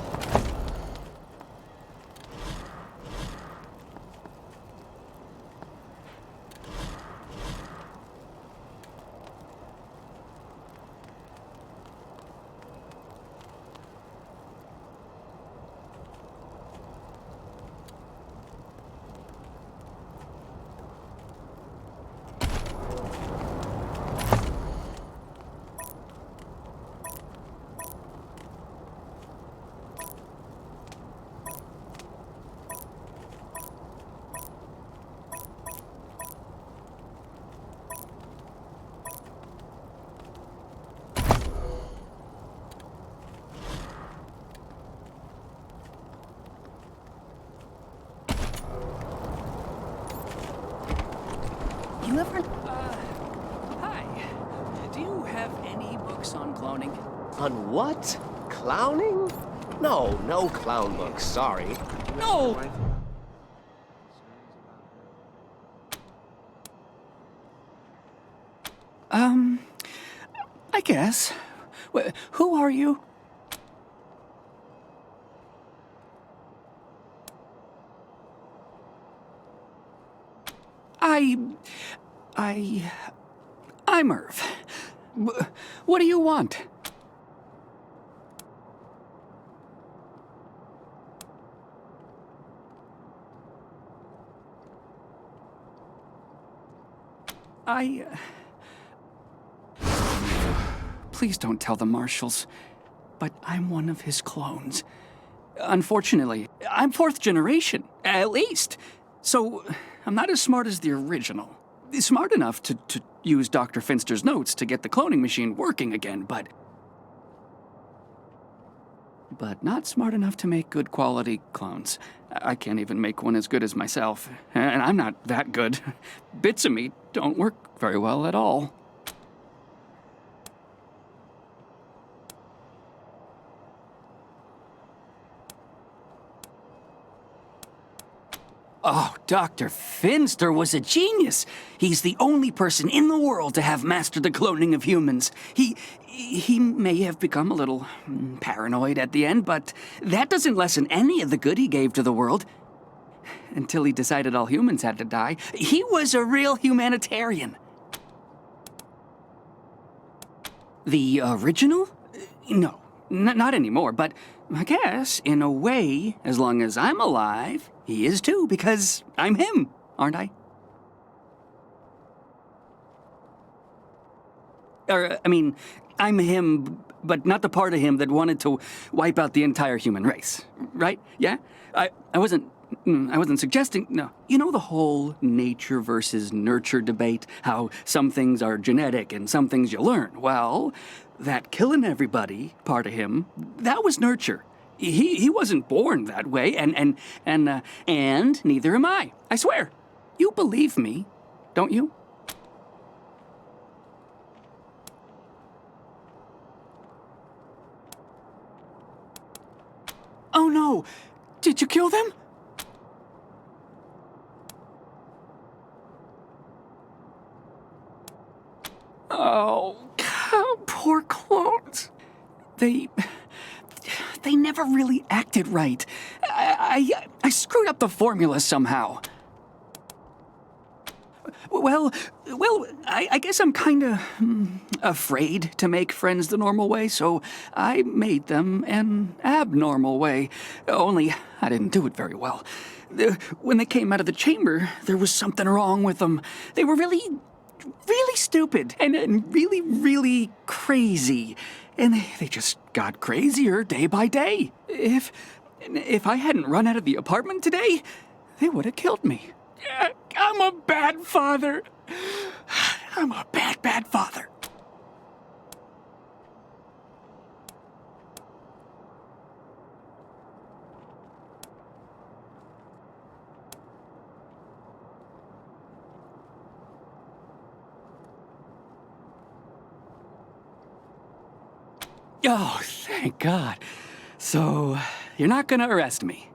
you ever... Hi. Do you have any books on cloning? On what? Clowning? No, no clown books, sorry. No! I guess. Who are you? I'm Irv. What do you want? Please don't tell the marshals, but I'm one of his clones. Unfortunately, I'm fourth generation, at least. So, I'm not as smart as the original. Smart enough to use Dr. Finster's notes to get the cloning machine working again, but not smart enough to make good quality clones. I can't even make one as good as myself, and I'm not that good. Bits of me don't work very well at all. Oh, Dr. Finster was a genius. He's the only person in the world to have mastered the cloning of humans. He may have become a little paranoid at the end, but that doesn't lessen any of the good he gave to the world. Until he decided all humans had to die. He was a real humanitarian. The original? No, not anymore, but I guess, in a way, as long as I'm alive, he is too, because I'm him, aren't I? I'm him, but not the part of him that wanted to wipe out the entire human race, right? Yeah? I wasn't suggesting, no. You know the whole nature versus nurture debate? How some things are genetic and some things you learn? Well, that killing everybody part of him, that was nurture. He wasn't born that way, and neither am I. I swear. You believe me, don't you? Oh no! Did you kill them? Oh, poor clones. They never really acted right. I screwed up the formula somehow. Well, I guess I'm kinda afraid to make friends the normal way, so I made them an abnormal way. Only I didn't do it very well. When they came out of the chamber, there was something wrong with them. They were really stupid and really crazy. And they just got crazier day by day. If I hadn't run out of the apartment today, they would have killed me. I'm a bad father. I'm a bad father. Oh, thank God. So, you're not gonna arrest me?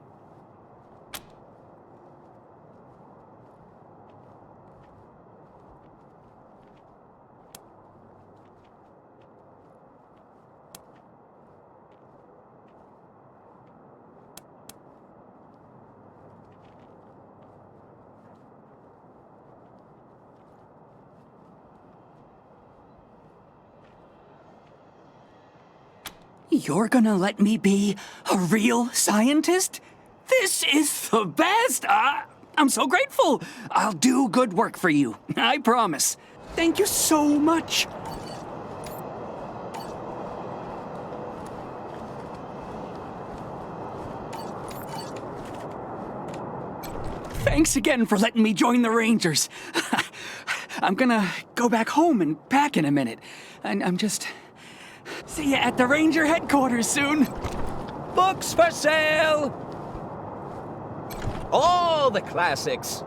You're gonna let me be a real scientist? This is the best! I'm so grateful! I'll do good work for you, I promise. Thank you so much! Thanks again for letting me join the Rangers. I'm gonna go back home and pack in a minute. I'm just... See you at the Ranger headquarters soon. Books for sale! All the classics.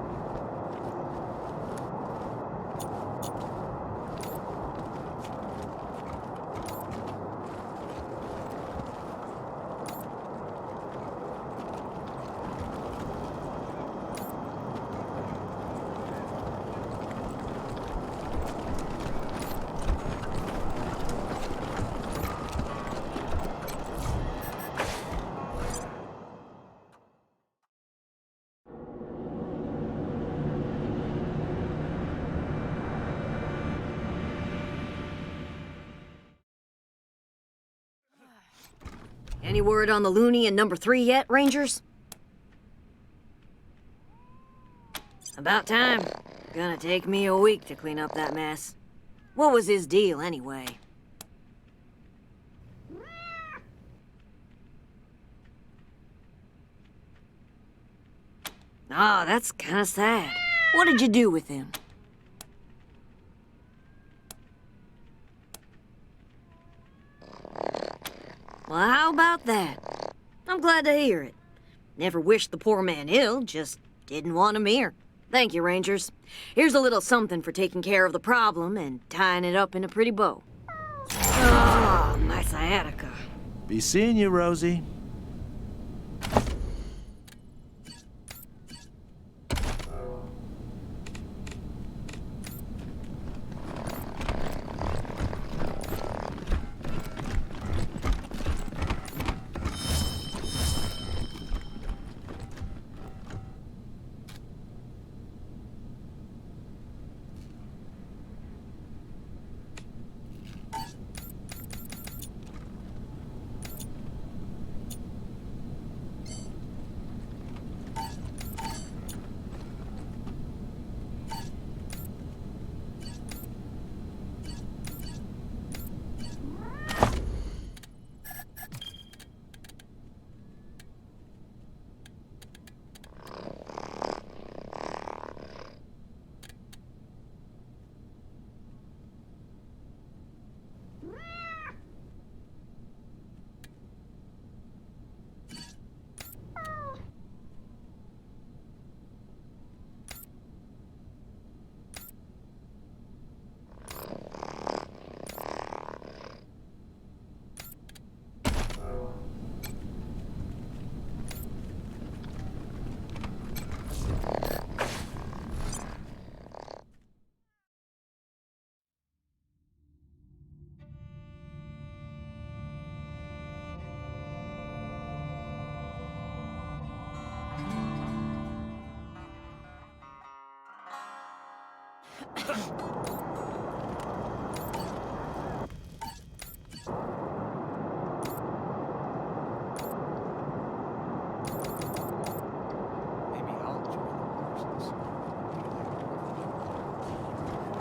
Any word on the loony in number 3 yet, Rangers? About time. Gonna take me a week to clean up that mess. What was his deal, anyway? Ah, that's kinda sad. What did you do with him? Well, how about that? I'm glad to hear it. Never wished the poor man ill, just didn't want him here. Thank you, Rangers. Here's a little something for taking care of the problem and tying it up in a pretty bow. Oh, my sciatica. Be seeing you, Rosie.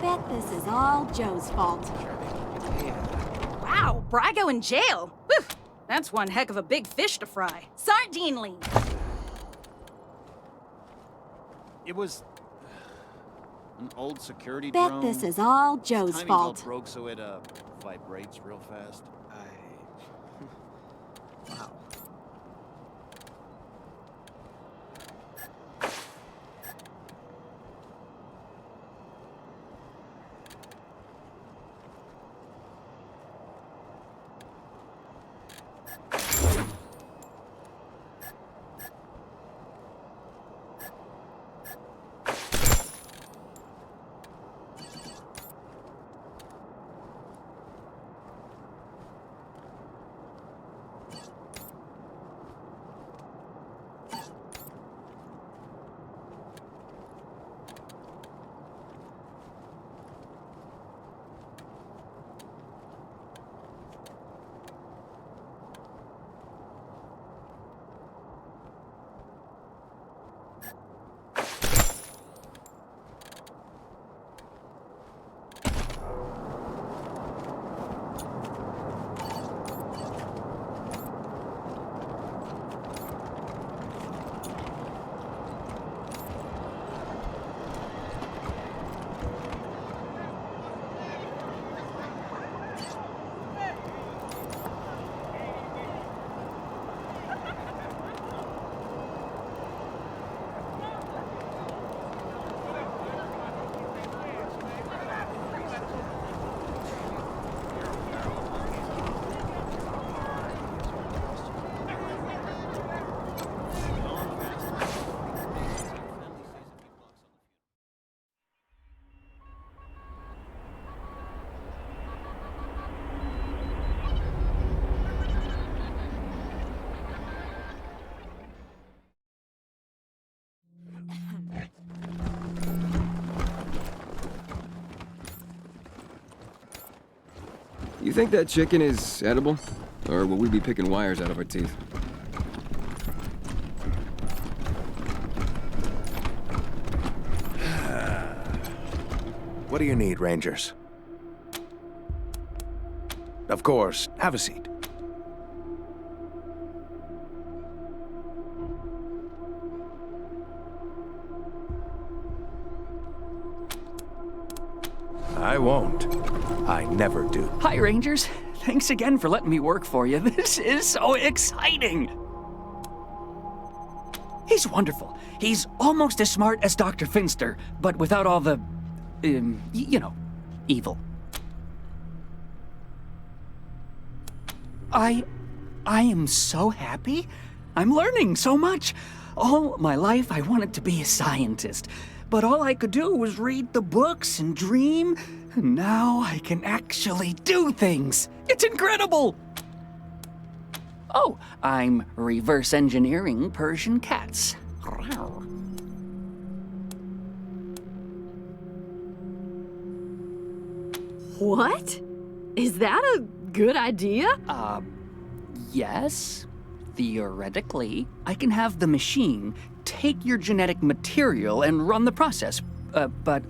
Bet this is all Joe's fault. Wow, Brago in jail. Whew, that's one heck of a big fish to fry. Sardine lean. It was an old security Bet drone. this is all Joe's Timing's fault. all broke so it vibrates real fast. Wow. You think that chicken is edible? Or will we be picking wires out of our teeth? What do you need, Rangers? Of course, have a seat. I won't. I never do. Hi, Rangers. Thanks again for letting me work for you. This is so exciting. He's wonderful. He's almost as smart as Dr. Finster, but without all the, you know, evil. I am so happy. I'm learning so much. All my life I wanted to be a scientist, but all I could do was read the books and dream. And now I can actually do things. It's incredible. Oh, I'm reverse engineering Persian cats. What? Is that a good idea? Yes. Theoretically, I can have the machine take your genetic material and run the process. But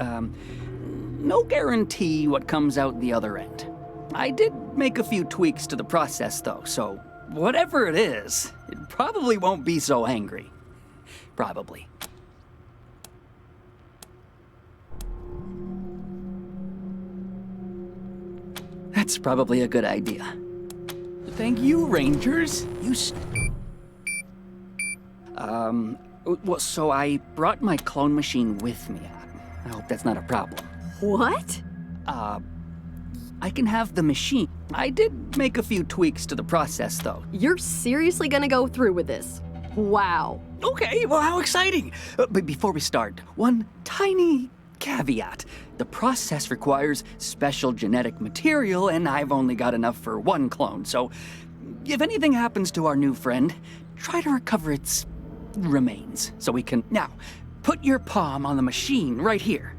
no guarantee what comes out the other end. I did make a few tweaks to the process, though, so whatever it is, it probably won't be so angry. Probably. That's probably a good idea. Thank you, Rangers. Well, so I brought my clone machine with me. I hope that's not a problem. What? I can have the machine. I did make a few tweaks to the process, though. You're seriously gonna go through with this? Wow. Okay, well, how exciting! But before we start, one tiny caveat. The process requires special genetic material, and I've only got enough for one clone, so if anything happens to our new friend, try to recover its remains, so we can... Now, put your palm on the machine right here.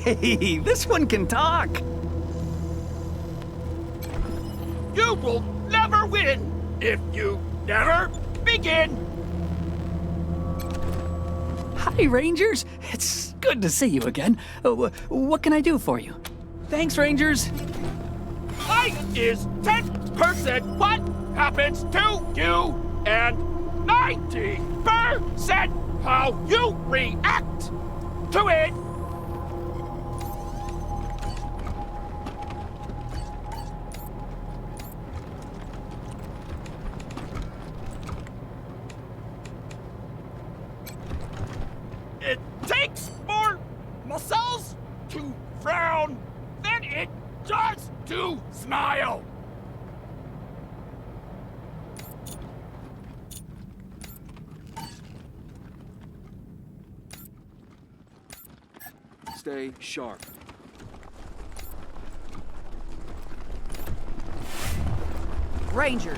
Hey, this one can talk. You will never win if you never begin. Hi, Rangers. It's good to see you again. What can I do for you? Thanks, Rangers. Height is 10% what happens to you, and 90% how you react to it. It takes more muscles to frown than it does to smile. Stay sharp. Rangers.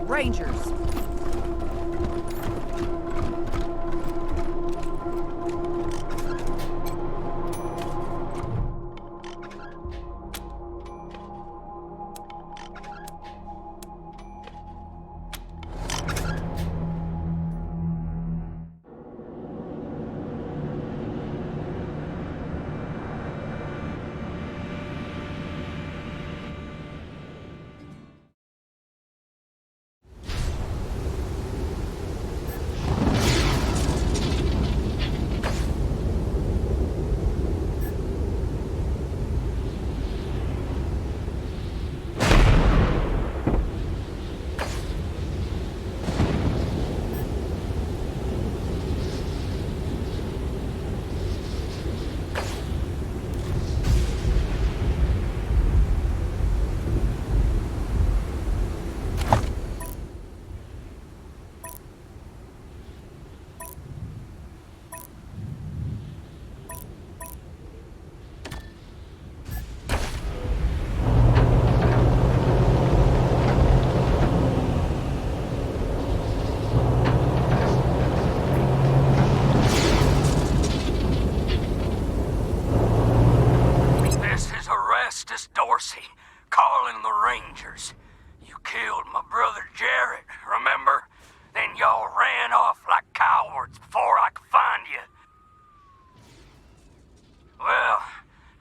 Rangers. calling the Rangers. You killed my brother Jarrett, remember? Then y'all ran off like cowards before I could find you. Well,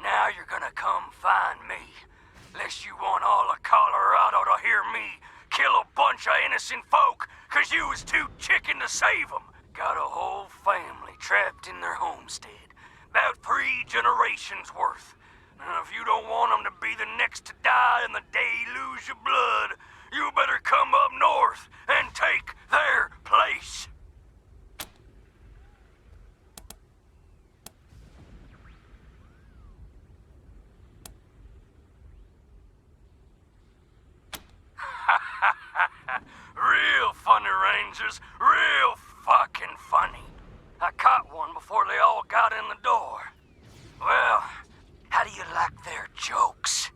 now you're gonna come find me. Unless you want all of Colorado to hear me kill a bunch of innocent folk 'cause you was too chicken to save them. Got a whole family trapped in their homestead. About 3 generations worth. And if you don't want them to be the next to die in the deluge of blood, you better come up north and take their place. Real funny, Rangers. Real fucking funny. I caught one before they all got in the door. Well, how do you like their jokes?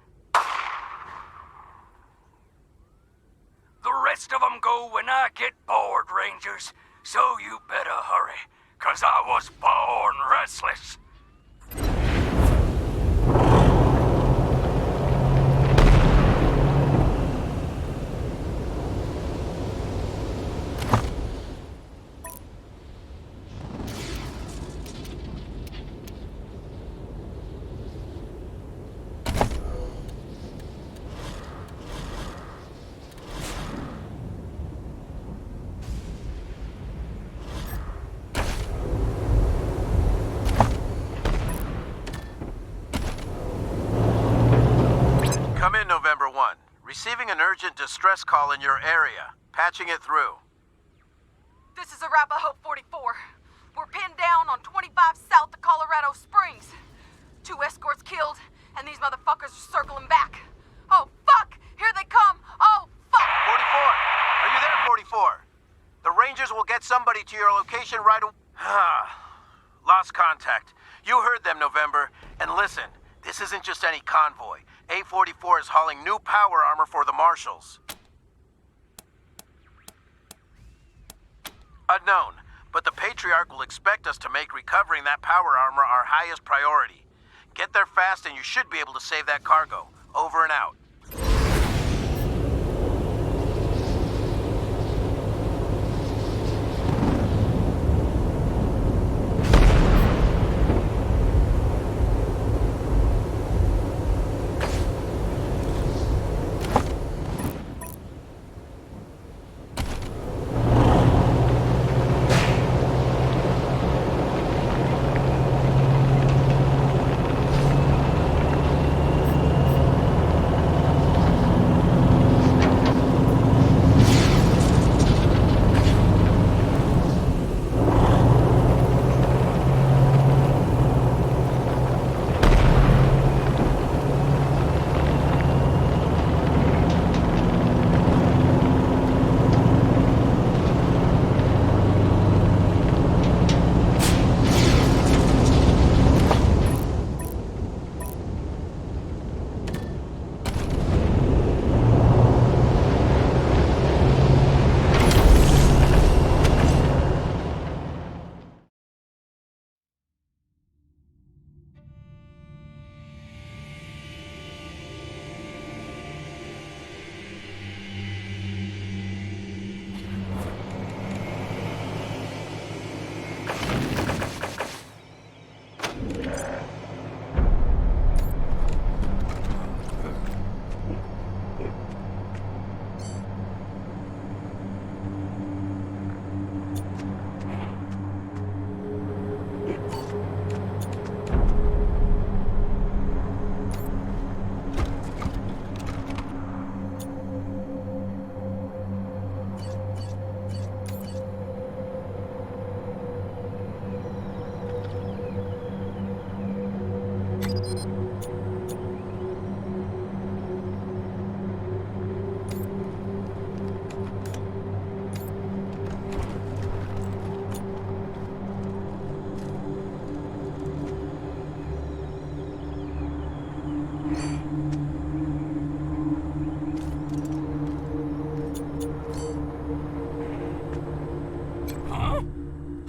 The rest of them go when I get bored, Rangers. So you better hurry, 'cause I was born restless. Come in, November 1. Receiving an urgent distress call in your area. Patching it through. This is Arapahoe 44. We're pinned down on 25 south of Colorado Springs. 2 escorts killed, and these motherfuckers are circling back. Oh, fuck! Here they come! Oh, fuck! 44! Are you there, 44? The Rangers will get somebody to your location right away. Lost contact. You heard them, November. And listen, this isn't just any convoy. A44 is hauling new power armor for the Marshals. Unknown, but the Patriarch will expect us to make recovering that power armor our highest priority. Get there fast and you should be able to save that cargo. Over and out.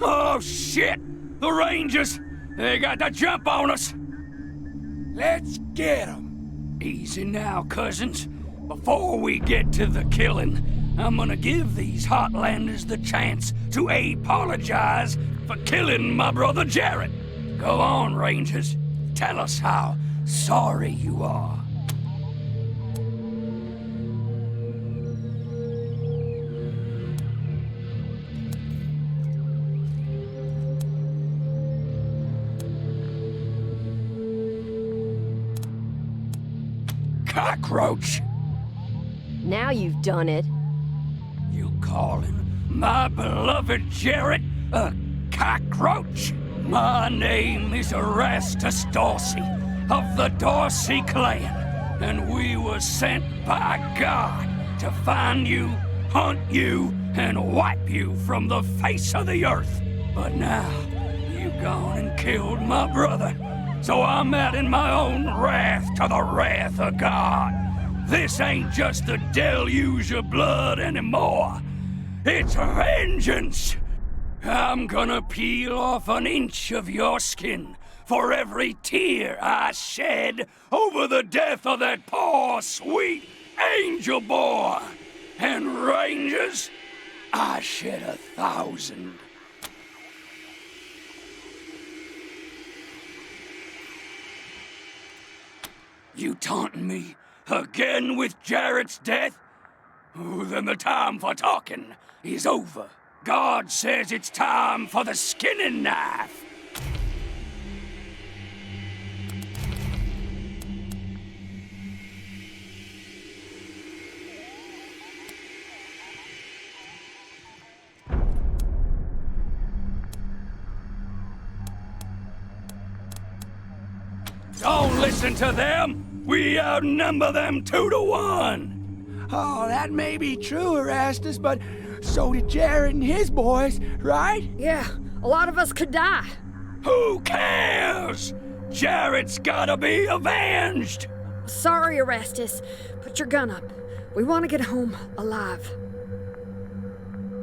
Oh, shit! The Rangers! They got the jump on us! Let's get them! Easy now, cousins. Before we get to the killing, I'm gonna give these Heartlanders the chance to apologize for killing my brother Jarrett. Go on, Rangers. Tell us how sorry you are. Cockroach! Now you've done it. You calling my beloved Jarrett a cockroach? My name is Erastus Dorsey of the Dorsey clan, and we were sent by God to find you, hunt you, and wipe you from the face of the earth. But now, you've gone and killed my brother, so I'm adding my own wrath to the wrath of God. This ain't just the deluge of blood anymore. It's vengeance! I'm gonna peel off an inch of your skin for every tear I shed over the death of that poor, sweet angel boy. And Rangers, I shed 1,000. You taunting me again with Jarrett's death? Oh, then the time for talking is over. God says it's time for the skinning knife. Don't listen to them! We outnumber them 2 to 1! Oh, that may be true, Erastus, but so did Jarrett and his boys, right? Yeah, a lot of us could die. Who cares? Jarrett's gotta be avenged! Sorry, Erastus. Put your gun up. We want to get home alive.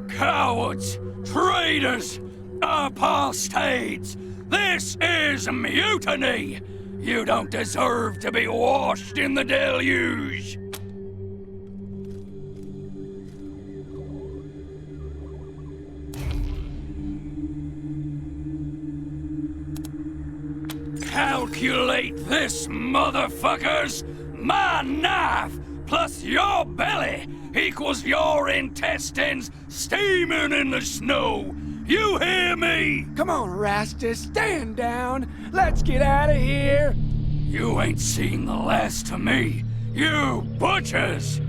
Cowards! Traitors! Apostates! This is mutiny! You don't deserve to be washed in the deluge! Calculate this, motherfuckers! My knife plus your belly equals your intestines steaming in the snow! You hear me? Come on, Erastus, stand down. Let's get out of here. You ain't seen the last of me, you butchers!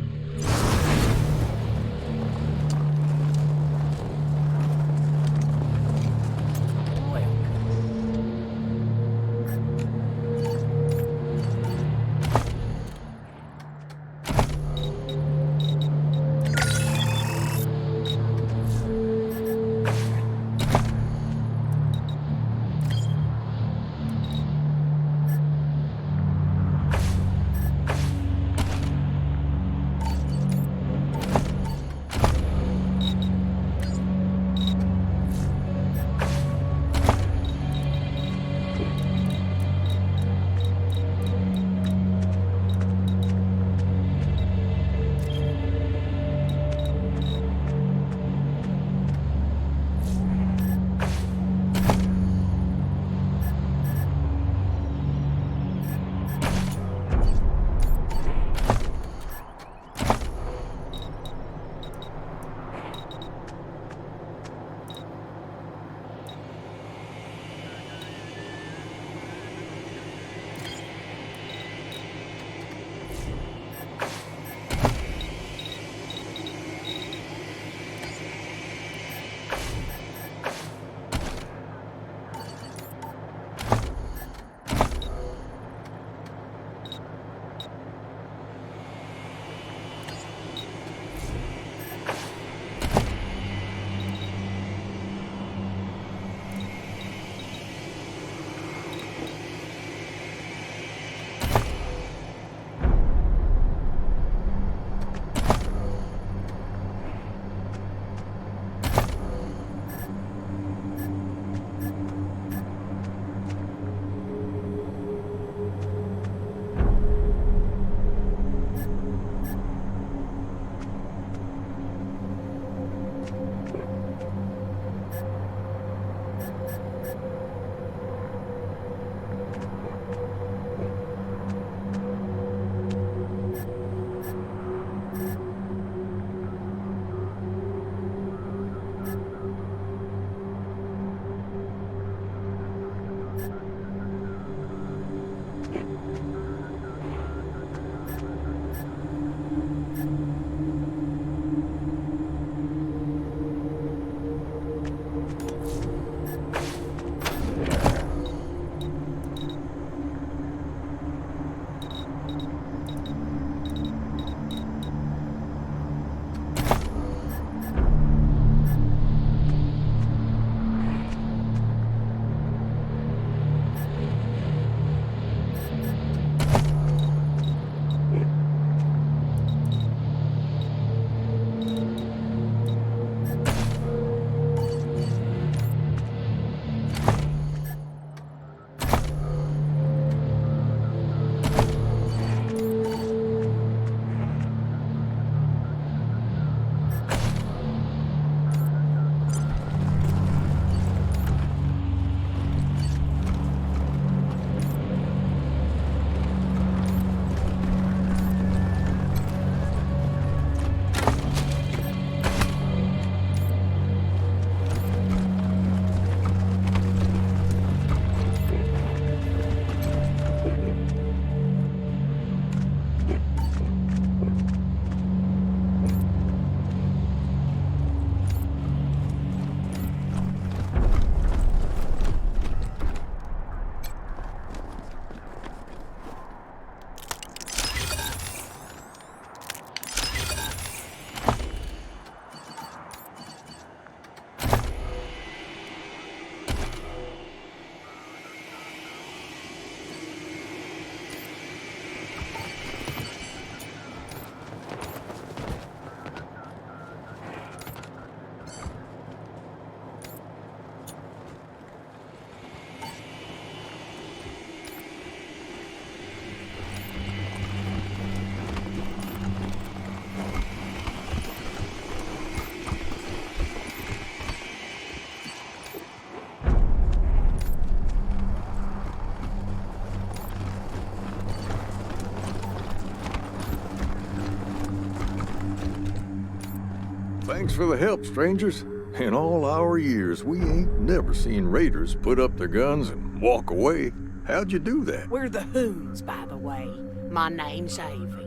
Thanks for the help, strangers. In all our years, we ain't never seen raiders put up their guns and walk away. How'd you do that? We're the Hoons, by the way. My name's Avy.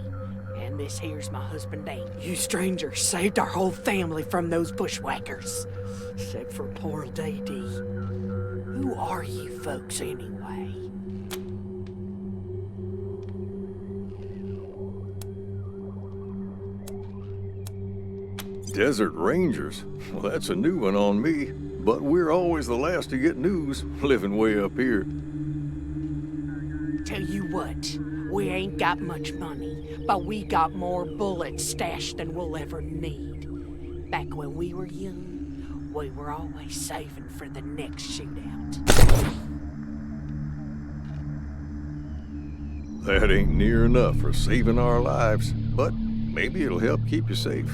And this here's my husband, Dan. You strangers saved our whole family from those bushwhackers. Except for poor Dee. Who are you folks, anyway? Desert Rangers? Well, that's a new one on me. But we're always the last to get news, living way up here. Tell you what, we ain't got much money, but we got more bullets stashed than we'll ever need. Back when we were young, we were always saving for the next shootout. That ain't near enough for saving our lives, but maybe it'll help keep you safe.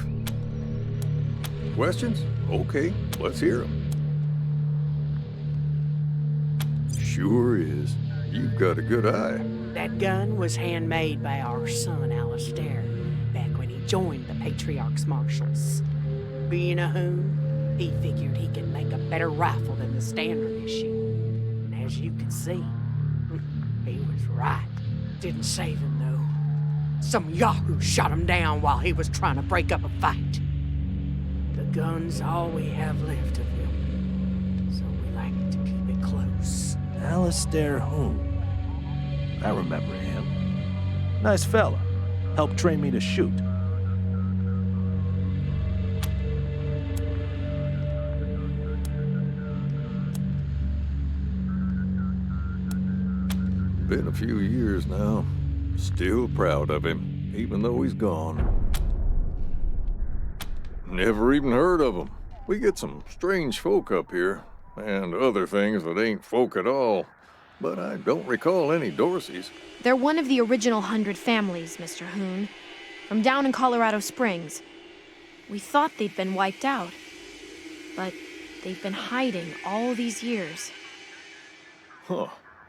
Questions? Okay, let's hear them. Sure is. You've got a good eye. That gun was handmade by our son, Alistair, back when he joined the Patriarch's Marshals. Being a Hoon, he figured he could make a better rifle than the standard issue. And as you can see, he was right. Didn't save him, though. Some yahoo shot him down while he was trying to break up a fight. The gun's all we have left of him, so we like to keep it close. Alistair Hoon. I remember him. Nice fella. Helped train me to shoot. Been a few years now. Still proud of him, even though he's gone. Never even heard of him. We get some strange folk up here, and other things that ain't folk at all. But I don't recall any Dorseys. They're one of the original 100 families, Mr. Hoon, from down in Colorado Springs. We thought they'd been wiped out, but they've been hiding all these years. Huh.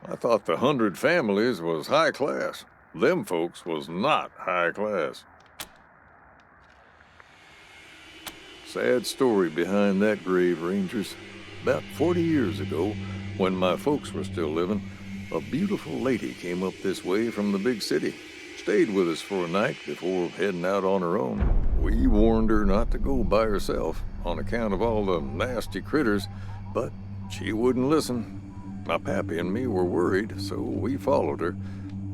I thought the 100 families was high class. Them folks was not high class. Sad story behind that grave, Rangers. About 40 years ago, when my folks were still living, a beautiful lady came up this way from the big city. Stayed with us for a night before heading out on her own. We warned her not to go by herself on account of all the nasty critters, but she wouldn't listen. My pappy and me were worried, so we followed her.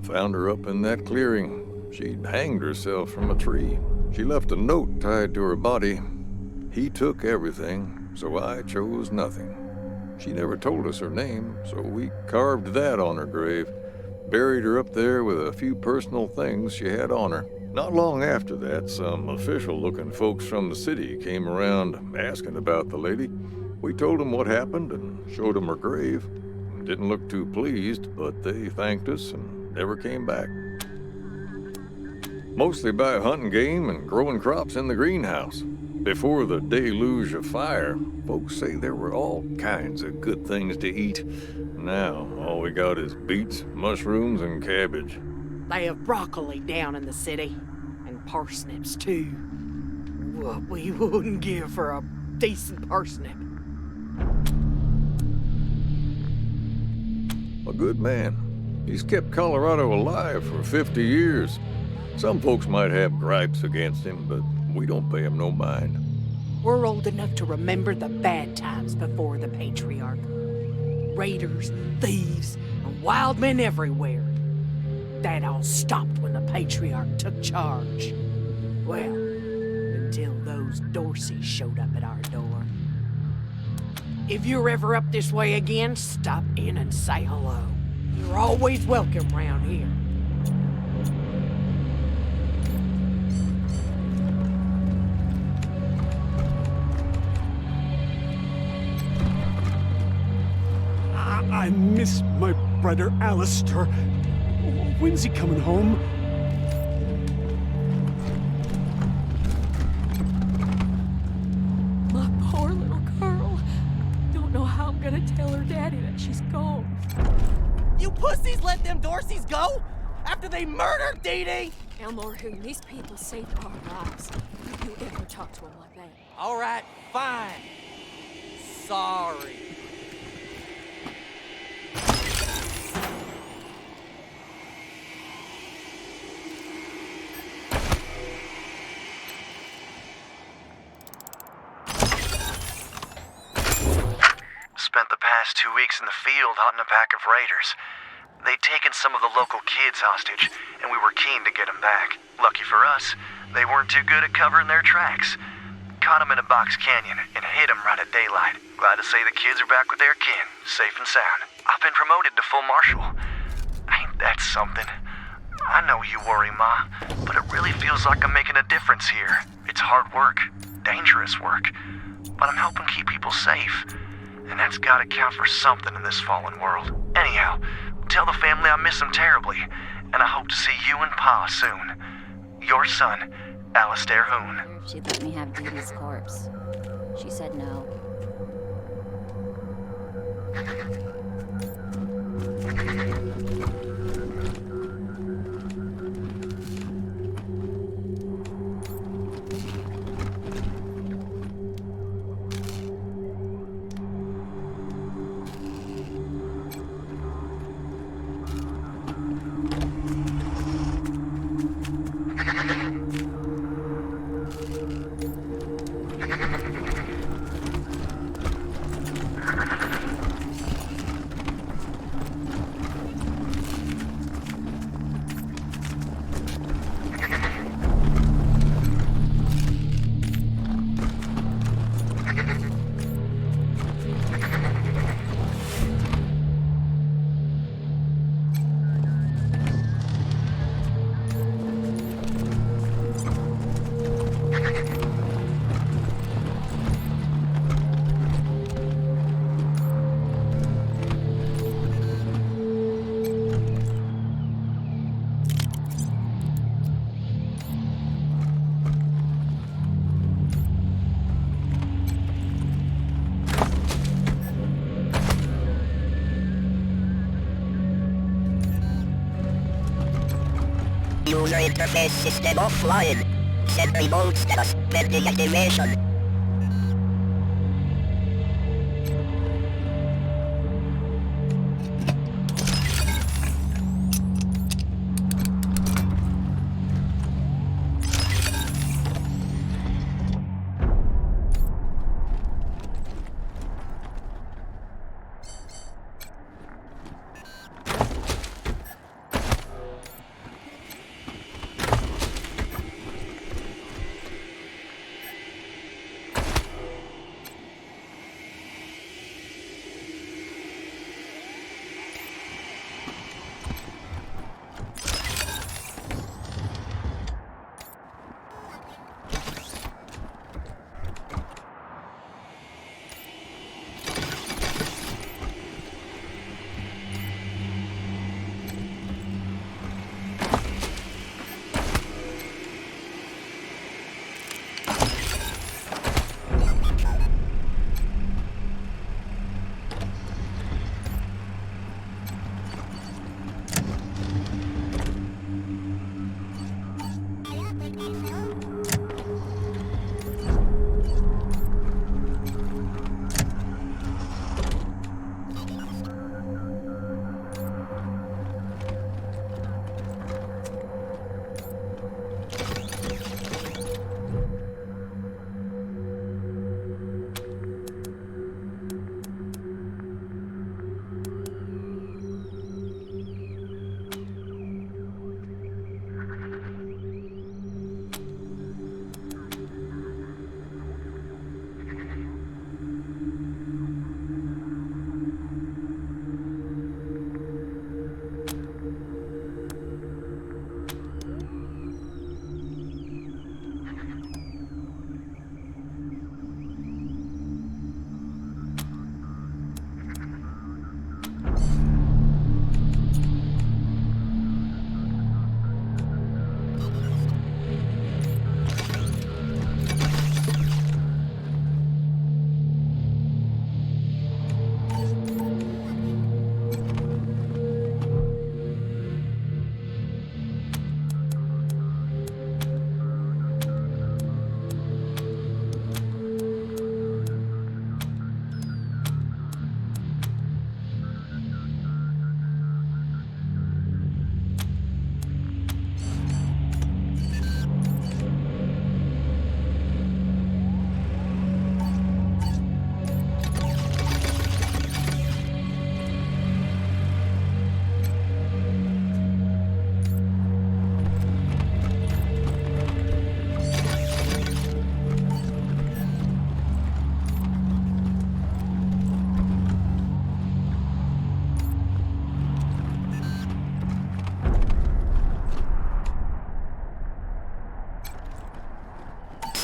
Found her up in that clearing. She'd hanged herself from a tree. She left a note tied to her body. He took everything, so I chose nothing. She never told us her name, so we carved that on her grave. Buried her up there with a few personal things she had on her. Not long after that, some official-looking folks from the city came around asking about the lady. We told them what happened and showed them her grave. Didn't look too pleased, but they thanked us and never came back. Mostly by hunting game and growing crops in the greenhouse. Before the deluge of fire, folks say there were all kinds of good things to eat. Now, all we got is beets, mushrooms, and cabbage. They have broccoli down in the city, and parsnips too. What we wouldn't give for a decent parsnip. A good man. He's kept Colorado alive for 50 years. Some folks might have gripes against him, but we don't pay him no mind. We're old enough to remember the bad times before the Patriarch. Raiders, thieves, and wild men everywhere. That all stopped when the Patriarch took charge. Well, until those Dorseys showed up at our door. If you're ever up this way again, stop in and say hello. You're always welcome round here. I miss my brother Alistair. When's he coming home? My poor little girl. Don't know how I'm gonna tell her daddy that she's gone. You pussies let them Dorseys go? After they murdered Dee Dee? Elmore Hoon, these people saved our lives. Don't you ever talk to them like that. All right, fine. Sorry. Spent the past 2 weeks in the field hunting a pack of raiders. They'd taken some of the local kids hostage, and we were keen to get them back. Lucky for us, they weren't too good at covering their tracks. Caught them in a box canyon and hit them right at daylight. Glad to say the kids are back with their kin, safe and sound. I've been promoted to full marshal. Ain't that something? I know you worry, Ma, but it really feels like I'm making a difference here. It's hard work, dangerous work, but I'm helping keep people safe. And that's gotta count for something in this fallen world. Anyhow, tell the family I miss them terribly, and I hope to see you and Pa soon. Your son, Alistair Hoon. She'd let me have Dee Dee's corpse. She said no. User interface system offline. Sentry mode status pending activation.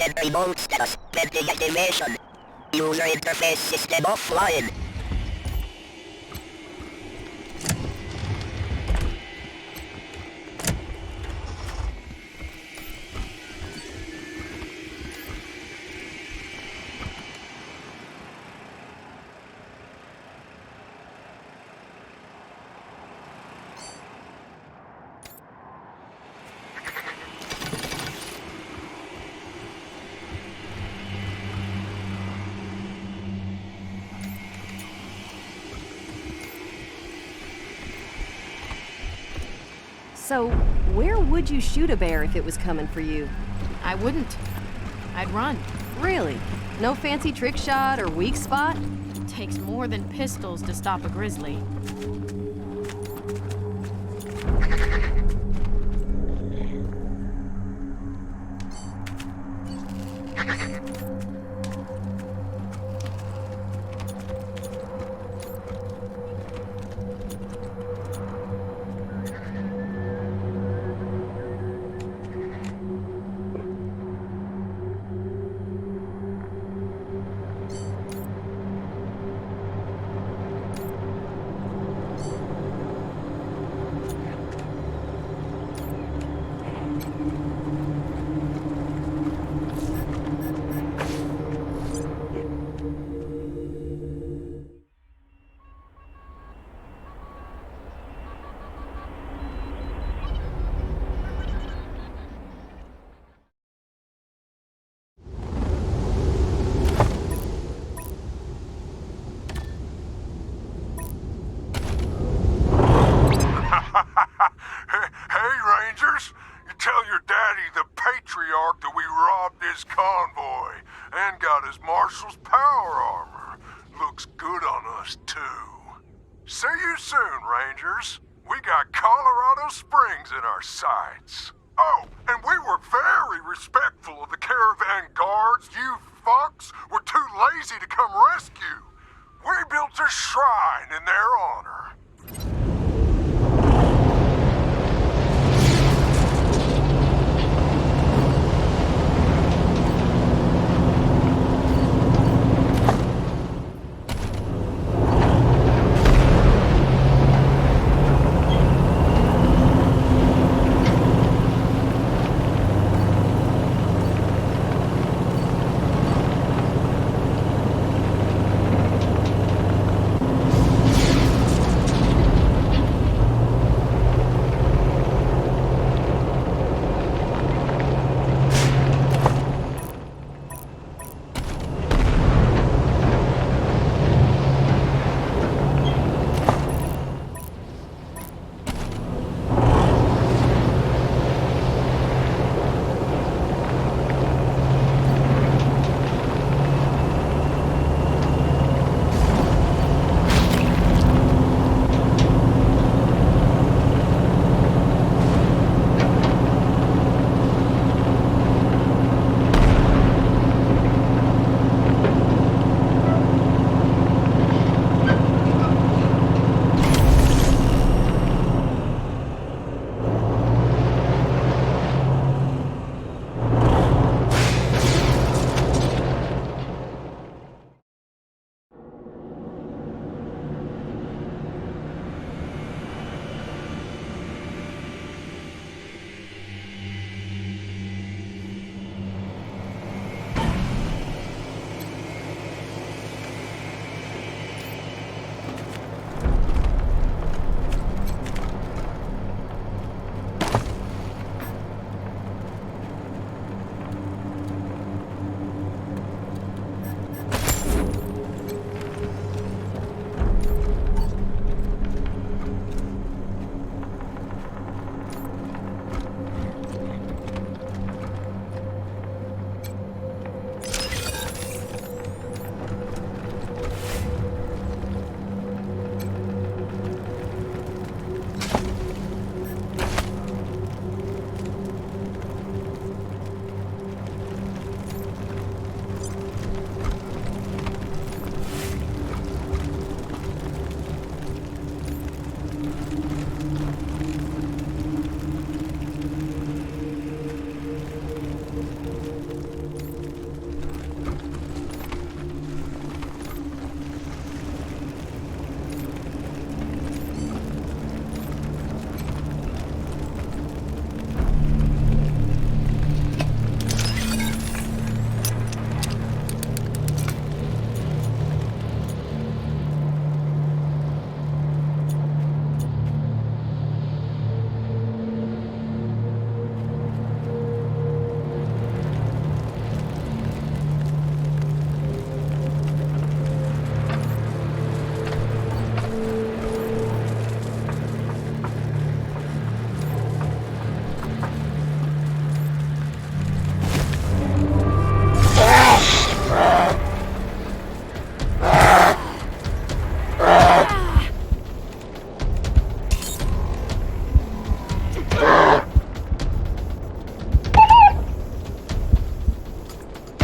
Send remote status. Pending activation. User interface system offline. So, where would you shoot a bear if it was coming for you? I wouldn't. I'd run. Really? No fancy trick shot or weak spot? Takes more than pistols to stop a grizzly. Hey, Rangers! You tell your daddy, the patriarch, that we robbed his convoy and got his marshal's power armor. Looks good on us, too. See you soon, Rangers. We got Colorado Springs in our sights. Oh, and we were very respectful of the caravan guards. You fucks were too lazy to come rescue. We built a shrine in their honor.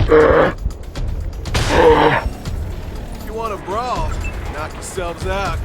You want a brawl? Knock yourselves out.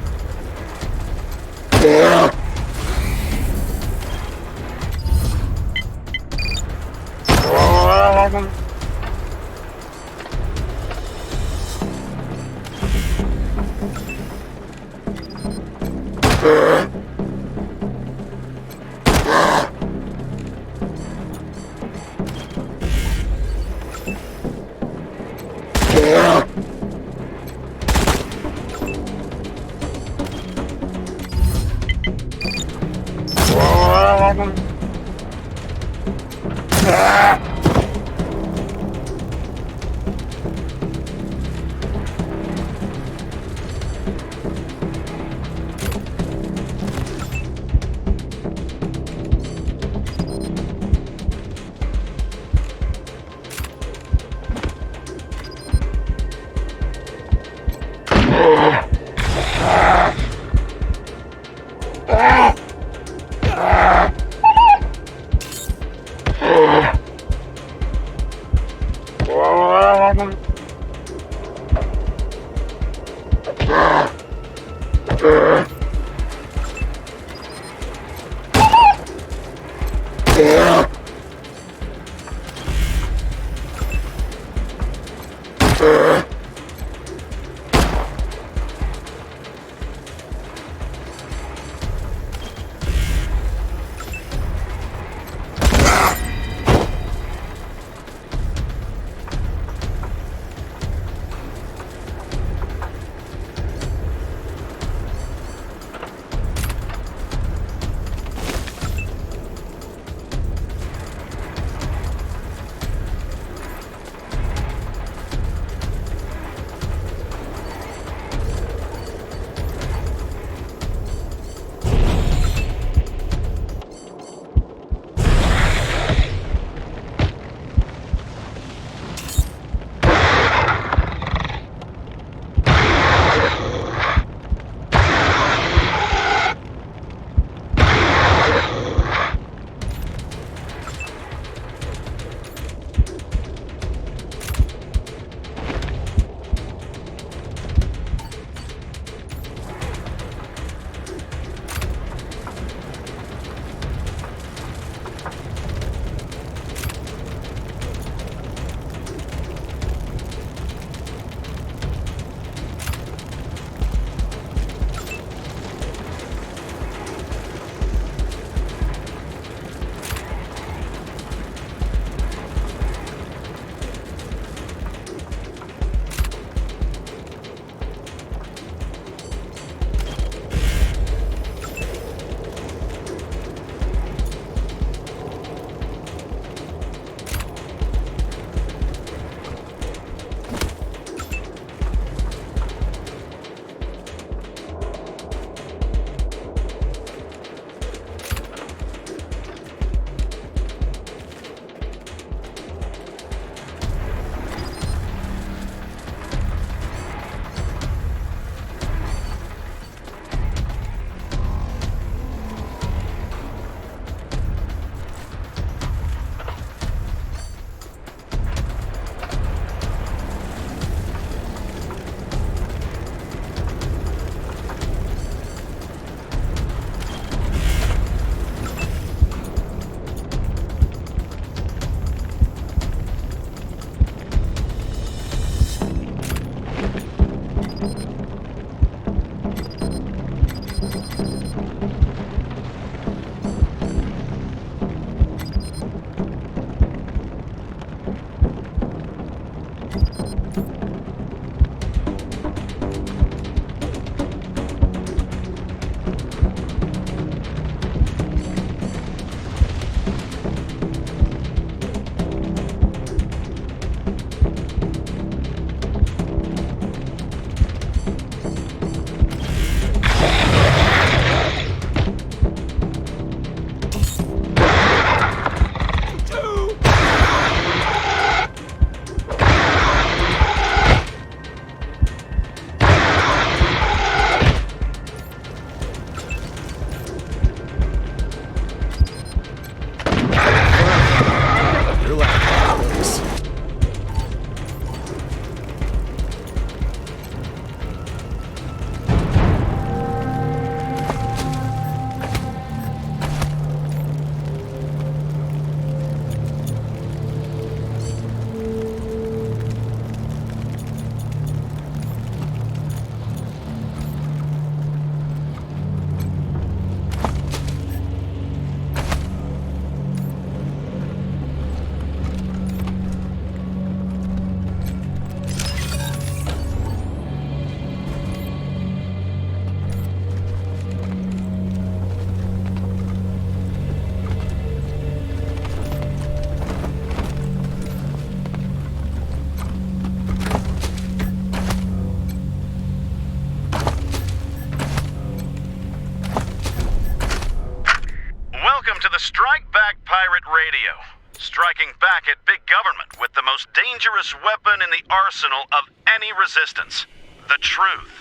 Strike back, pirate radio. Striking back at big government with the most dangerous weapon in the arsenal of any resistance. The truth.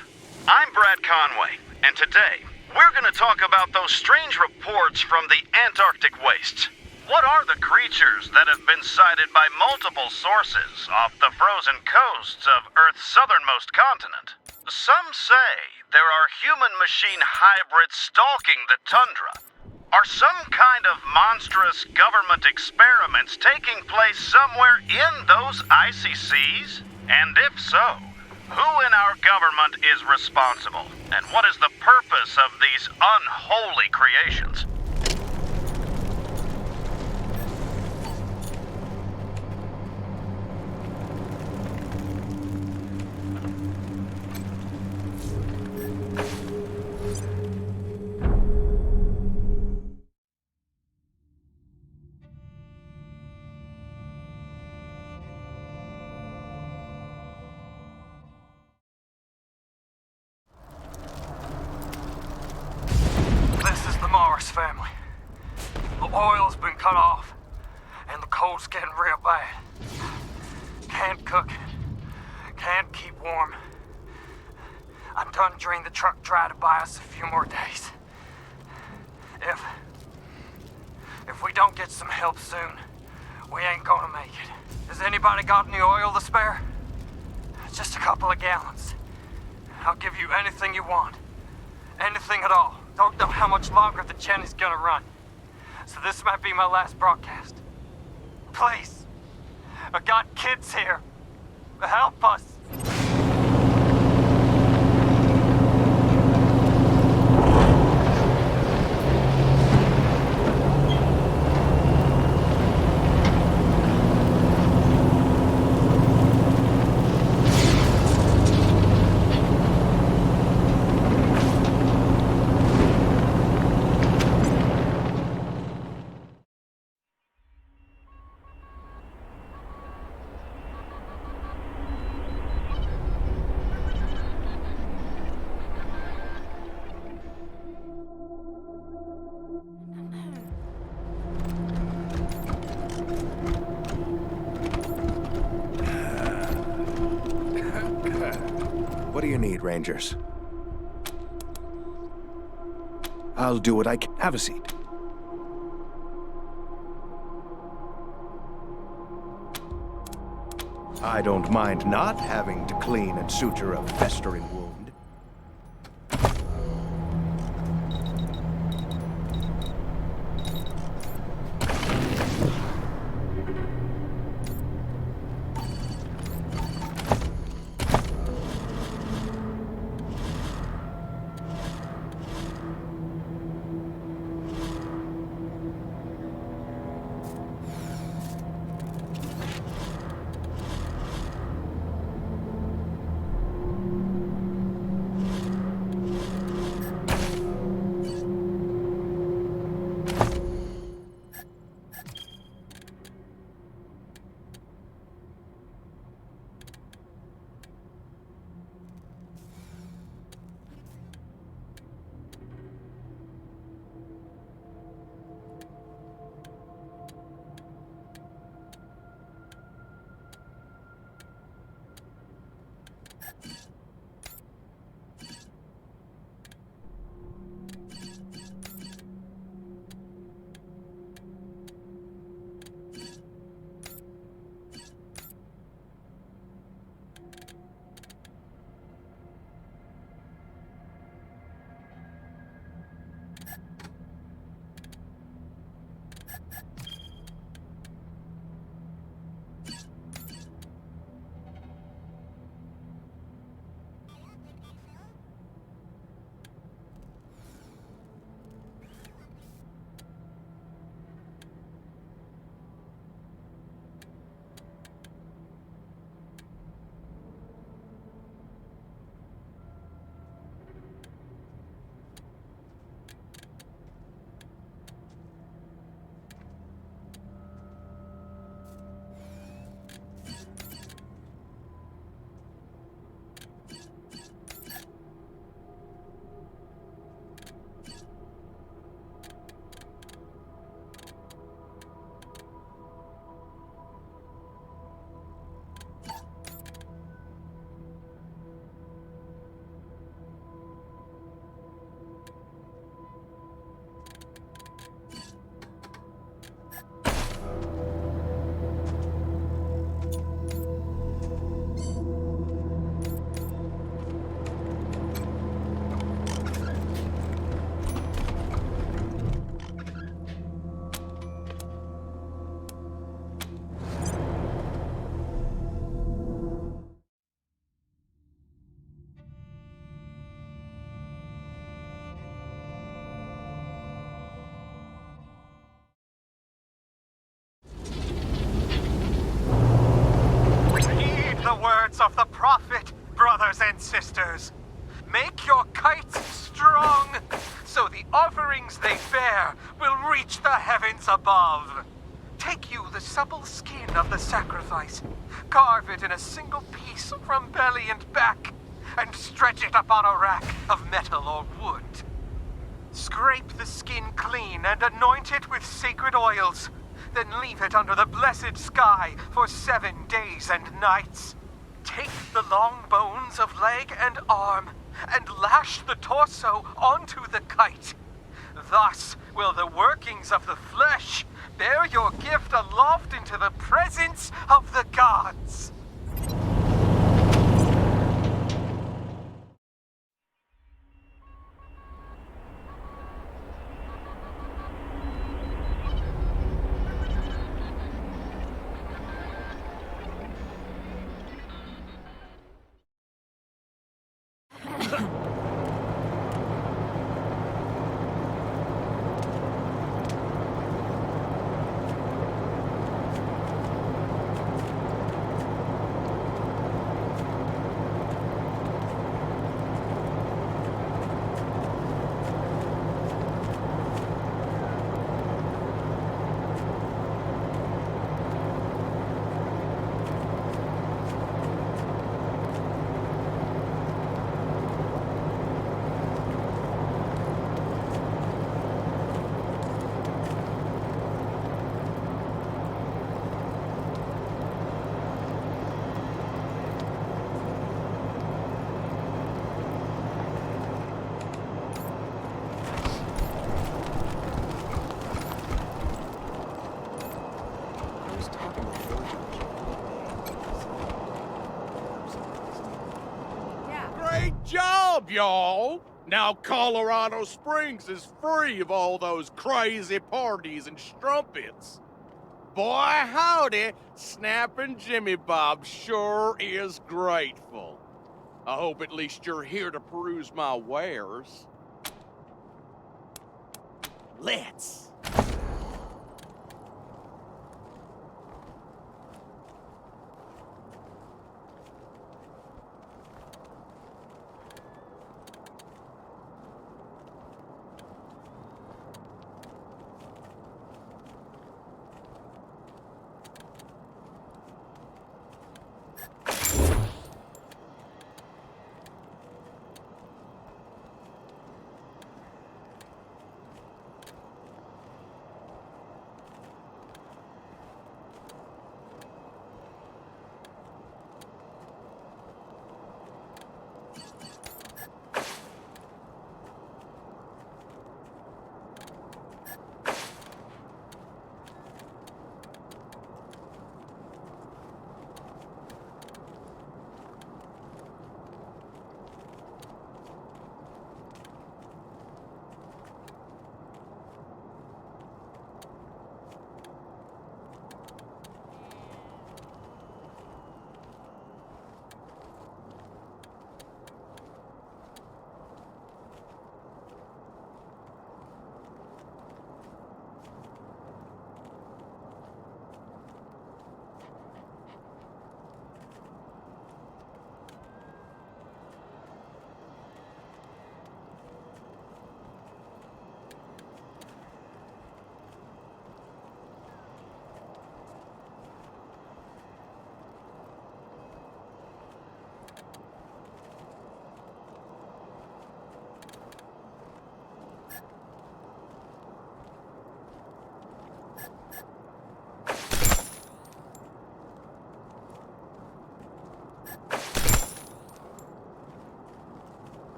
I'm Brad Conway, and today, we're gonna talk about those strange reports from the Antarctic wastes. What are the creatures that have been sighted by multiple sources off the frozen coasts of Earth's southernmost continent? Some say there are human-machine hybrids stalking the tundra. Are some kind of monstrous government experiments taking place somewhere in those icy seas? And if so, who in our government is responsible? And what is the purpose of these unholy creations? Family. The oil's been cut off, and the cold's getting real bad. Can't cook, can't keep warm. I'm done drained the truck dry to buy us a few more days. If we don't get some help soon, we ain't gonna make it. Has anybody got any oil to spare? Just a couple of gallons. I'll give you anything you want. Anything at all. Don't know how much longer the Jenny's gonna run. So this might be my last broadcast. Please. I got kids here. Help us. What do you need, Rangers? I'll do what I can. Have a seat. I don't mind not having to clean and suture a festering wound. words of the prophet, brothers and sisters. Make your kites strong, so the offerings they bear will reach the heavens above. Take you the supple skin of the sacrifice, carve it in a single piece from belly and back, and stretch it upon a rack of metal or wood. Scrape the skin clean and anoint it with sacred oils, then leave it under the blessed sky for 7 days and nights. Take the long bones of leg and arm and lash the torso onto the kite. Thus will the workings of the flesh bear your gift aloft into the presence of the gods. Great job, y'all! Now Colorado Springs is free of all those crazy parties and strumpets. Boy, howdy, Snappin' Jimmy Bob sure is grateful. I hope at least you're here to peruse my wares. Let's.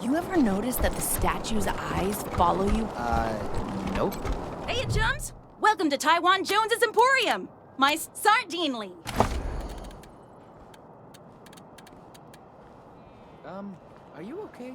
you ever notice that the statue's eyes follow you? Nope. Hey, chums! Welcome to Taiwan Jones's Emporium, my sardinely. Are you okay?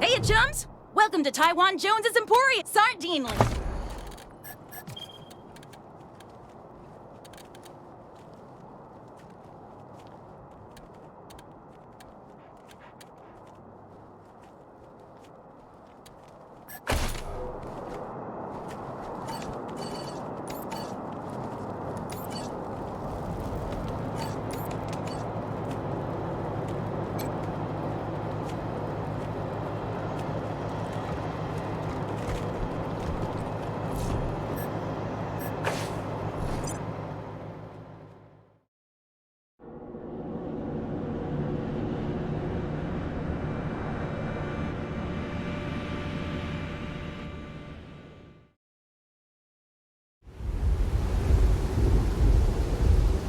Hey, chums! Welcome to Taiwan Jones's Emporium, sardinely.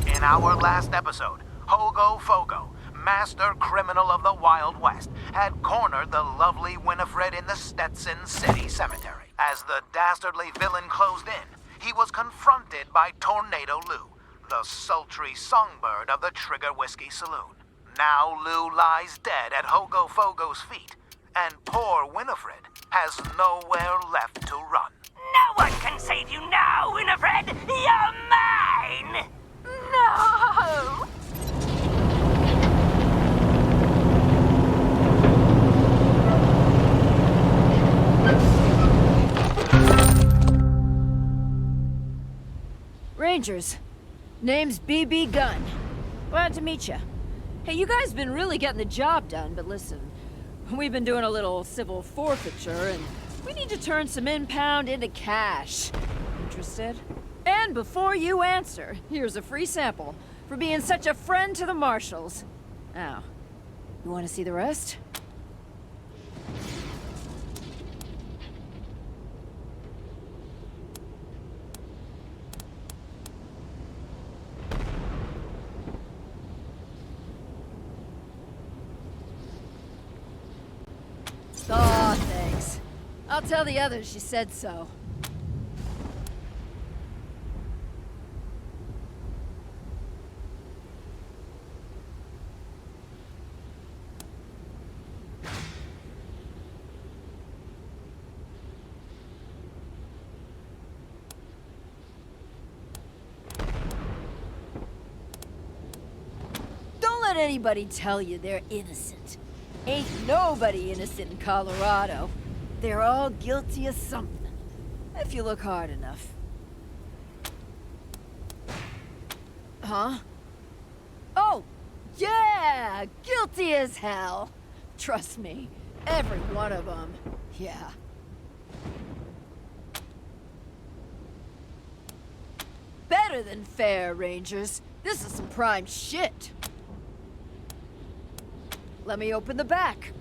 In our last episode, Hogo Fogo, master criminal of the Wild West, had cornered the lovely Winifred in the Stetson City Cemetery. As the dastardly villain closed in, he was confronted by Tornado Lou, the sultry songbird of the Trigger Whiskey Saloon. Now Lou lies dead at Hogo Fogo's feet, and poor Winifred has nowhere left to run. No one can save you now, Winifred! You're mine! No! Rangers, name's BB Gunn. Glad to meet you. Hey, you guys been really getting the job done, but listen, we've been doing a little civil forfeiture, and we need to turn some impound into cash. Interested? And before you answer, here's a free sample for being such a friend to the marshals. Now, you want to see the rest? Aw, thanks. I'll tell the others she said so. Don't let anybody tell you they're innocent. Ain't nobody innocent in Colorado. They're all guilty of something, if you look hard enough. Huh? Oh, yeah! Guilty as hell! Trust me, every one of them. Yeah. Better than fair, Rangers. This is some prime shit. Let me open the back.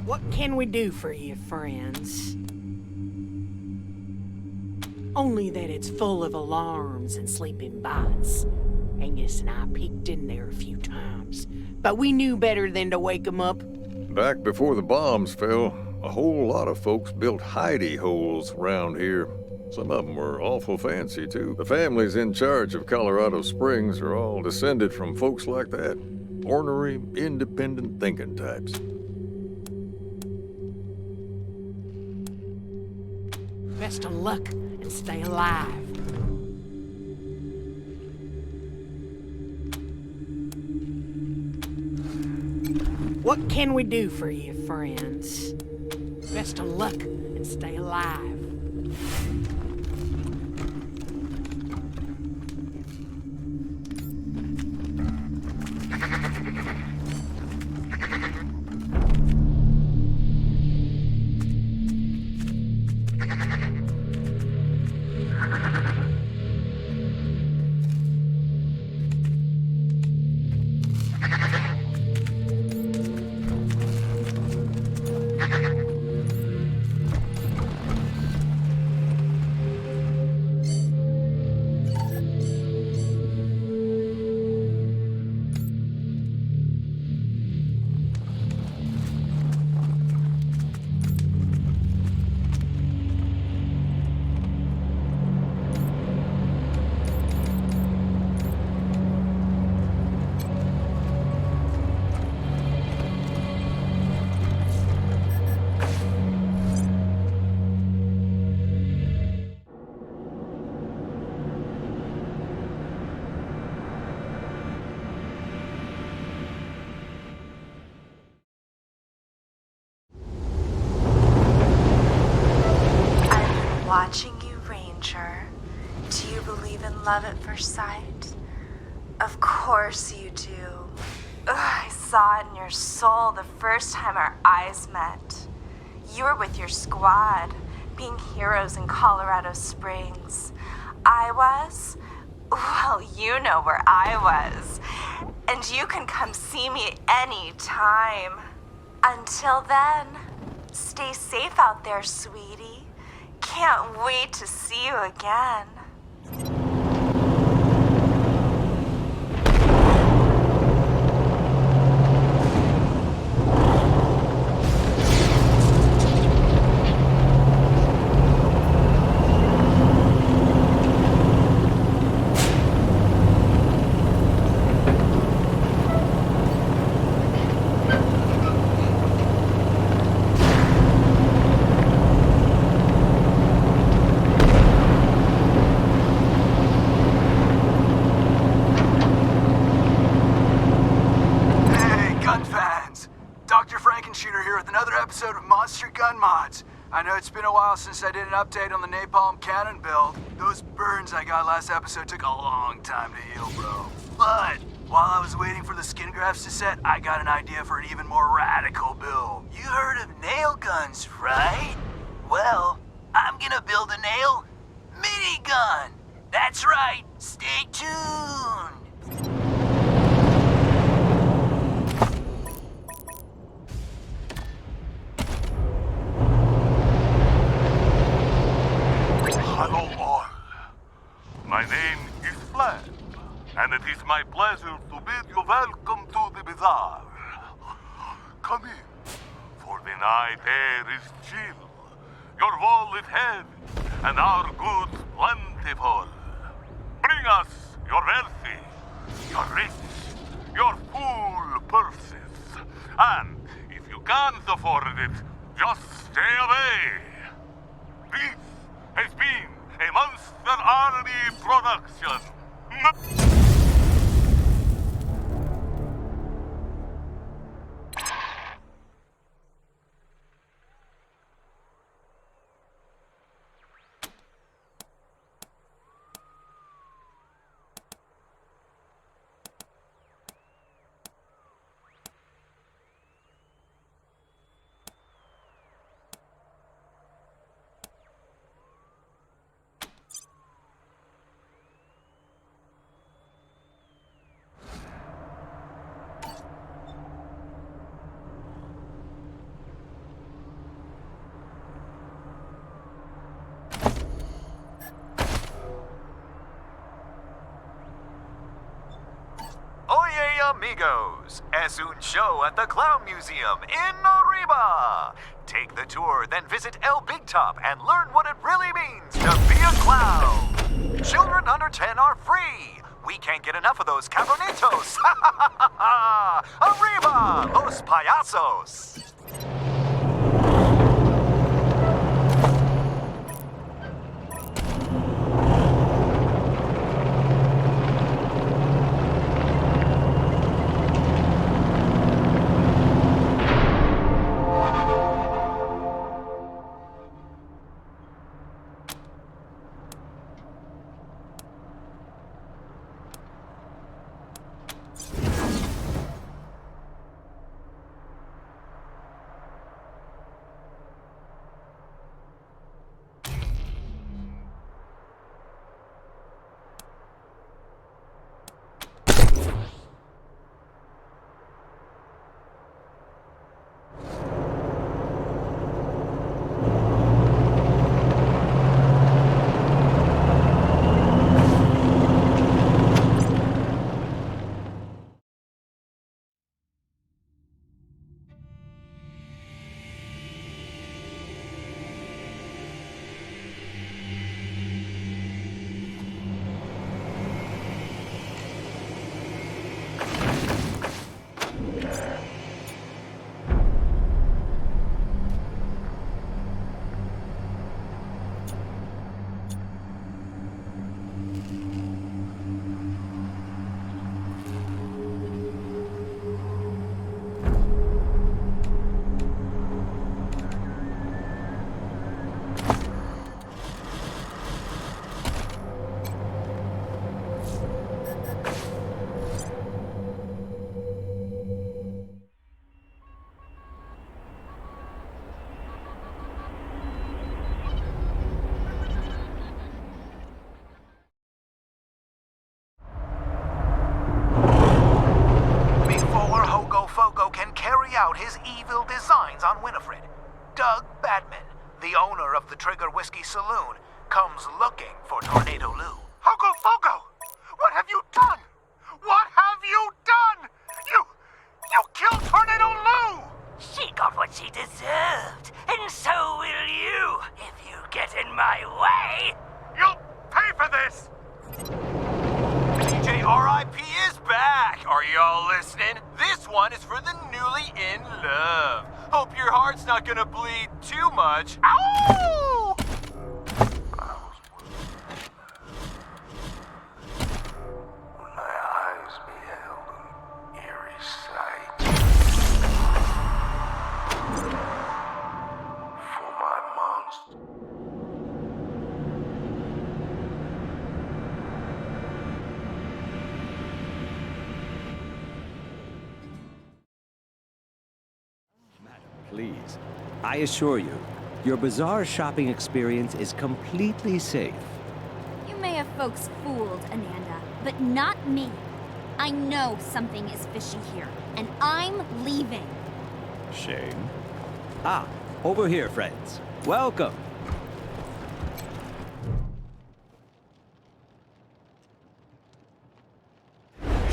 What can we do for you, friends? Only that it's full of alarms and sleeping bots. Angus and I peeked in there a few times, but we knew better than to wake 'em up. Back before the bombs fell, a whole lot of folks built hidey holes around here. Some of them were awful fancy, too. The families in charge of Colorado Springs are all descended from folks like that. Ornery, independent thinking types. Best of luck and stay alive. What can we do for you, friends? Best of luck and stay alive. Watching you, Ranger. Do you believe in love at first sight? Of course you do. Ugh, I saw it in your soul the first time our eyes met. You were with your squad, being heroes in Colorado Springs. I was? Well, you know where I was. And you can come see me any time. Until then, stay safe out there, sweetie. Can't wait to see you again. I know it's been a while since I did an update on the napalm cannon build. Those burns I got last episode took a long time to heal, bro. But while I was waiting for the skin grafts to set, I got an idea for an even more radical build. You heard of nail guns, right? Well, I'm gonna build a nail minigun. That's right. Stay tuned. Hello all. My name is Flan, and it is my pleasure to bid you welcome to the bazaar. Come in, for the night air is chill, your wall is heavy, and our goods plentiful. Bring us your wealthy, your rich, your full purses, and if you can't afford it, just stay away. This has been a Monster Army production. amigos. Es un show at the Clown Museum in Arriba. Take the tour, then visit El Big Top and learn what it really means to be a clown. Children under 10 are free. We can't get enough of those cabernetos. Arriba, los payasos. Out his evil designs on Winifred, Doug Badman, the owner of the Trigger Whiskey Saloon, comes looking for Tornado Lou. Hogo Fogo! What have you done? What have you done? You killed Tornado Lou! She got what she deserved, and so will you, if you get in my way! You'll pay for this! DJ RIP is back! Are y'all listening? This one is for the newly in love. Hope your heart's not gonna bleed too much. Ow! My eyes beheld an eerie sight. For my monster. Please, I assure you, your bazaar shopping experience is completely safe. You may have folks fooled, Ananda, but not me. I know something is fishy here, and I'm leaving. Shame. Ah, over here, friends. Welcome.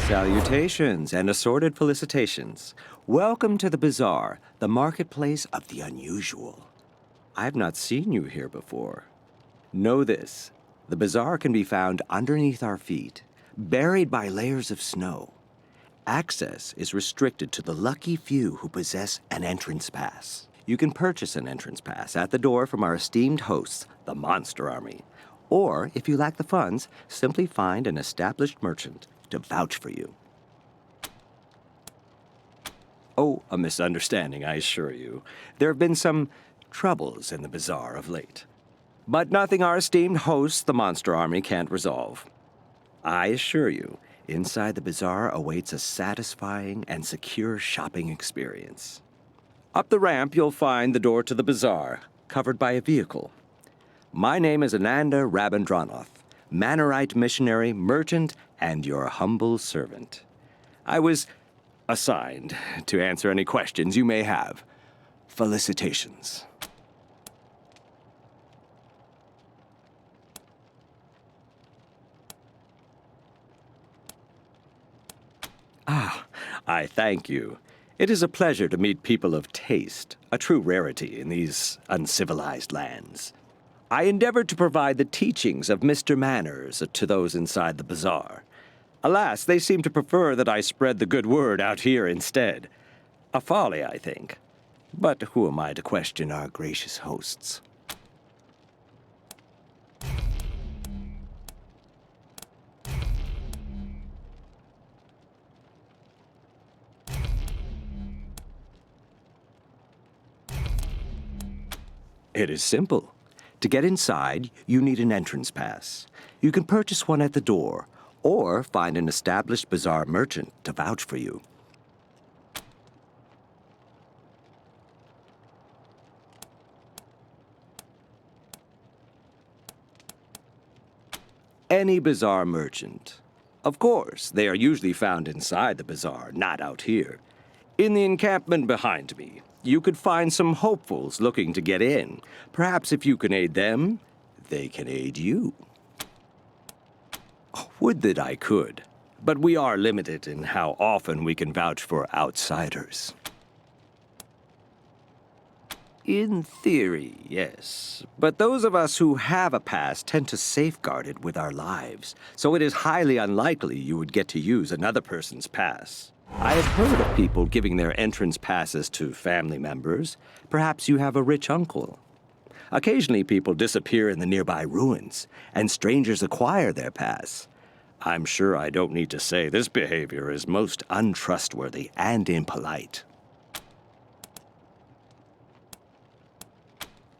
Salutations and assorted felicitations. Welcome to the bazaar, the marketplace of the unusual. I've not seen you here before. Know this, the bazaar can be found underneath our feet, buried by layers of snow. Access is restricted to the lucky few who possess an entrance pass. You can purchase an entrance pass at the door from our esteemed hosts, the Monster Army. Or, if you lack the funds, simply find an established merchant to vouch for you. Oh, a misunderstanding, I assure you. There have been some troubles in the bazaar of late. But nothing our esteemed hosts, the Monster Army, can't resolve. I assure you, inside the bazaar awaits a satisfying and secure shopping experience. Up the ramp, you'll find the door to the bazaar, covered by a vehicle. My name is Ananda Rabindranath, Manorite missionary, merchant, and your humble servant. I was assigned to answer any questions you may have. Felicitations. Ah, I thank you. It is a pleasure to meet people of taste, a true rarity in these uncivilized lands. I endeavored to provide the teachings of Mr. Manners to those inside the bazaar. Alas, they seem to prefer that I spread the good word out here instead. A folly, I think. But who am I to question our gracious hosts? It is simple. To get inside, you need an entrance pass. You can purchase one at the door, or find an established bazaar merchant to vouch for you. Any bazaar merchant. Of course, they are usually found inside the bazaar, not out here. In the encampment behind me, you could find some hopefuls looking to get in. Perhaps if you can aid them, they can aid you. Would that I could, but we are limited in how often we can vouch for outsiders. In theory, yes. But those of us who have a pass tend to safeguard it with our lives, so it is highly unlikely you would get to use another person's pass. I have heard of people giving their entrance passes to family members. Perhaps you have a rich uncle. Occasionally people disappear in the nearby ruins, and strangers acquire their pass. I'm sure I don't need to say this behavior is most untrustworthy and impolite.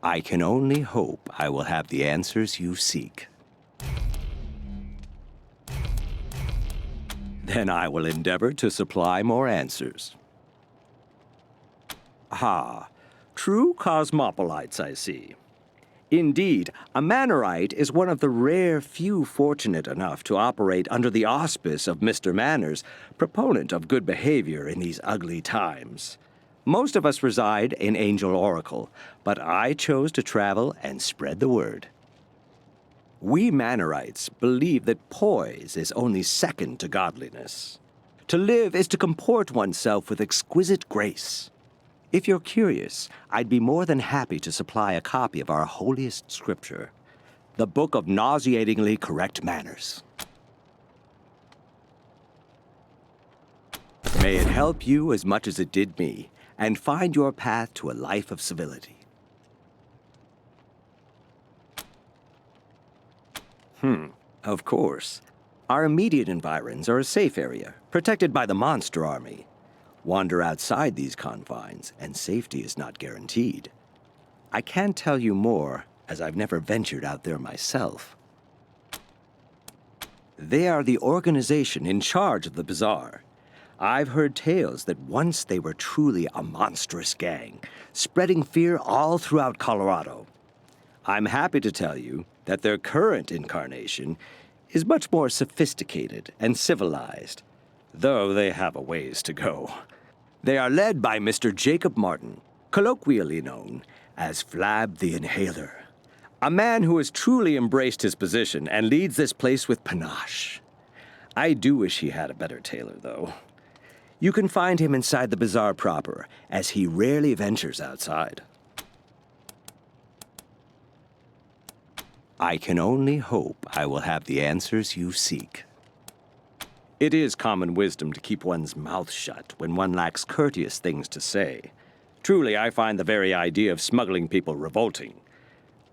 I can only hope I will have the answers you seek. Then I will endeavor to supply more answers. Ah, true cosmopolites, I see. Indeed, a Mannerite is one of the rare few fortunate enough to operate under the auspice of Mr. Manners, proponent of good behavior in these ugly times. Most of us reside in Angel Oracle, but I chose to travel and spread the word. We Mannerites believe that poise is only second to godliness. To live is to comport oneself with exquisite grace. If you're curious, I'd be more than happy to supply a copy of our holiest scripture, the Book of Nauseatingly Correct Manners. May it help you as much as it did me, and find your path to a life of civility. Of course. Our immediate environs are a safe area, protected by the Monster Army. Wander outside these confines, and safety is not guaranteed. I can't tell you more, as I've never ventured out there myself. They are the organization in charge of the bazaar. I've heard tales that once they were truly a monstrous gang, spreading fear all throughout Colorado. I'm happy to tell you that their current incarnation is much more sophisticated and civilized, though they have a ways to go. They are led by Mr. Jacob Martin, colloquially known as Flab the Inhaler, a man who has truly embraced his position and leads this place with panache. I do wish he had a better tailor, though. You can find him inside the bazaar proper, as he rarely ventures outside. I can only hope I will have the answers you seek. It is common wisdom to keep one's mouth shut when one lacks courteous things to say. Truly, I find the very idea of smuggling people revolting.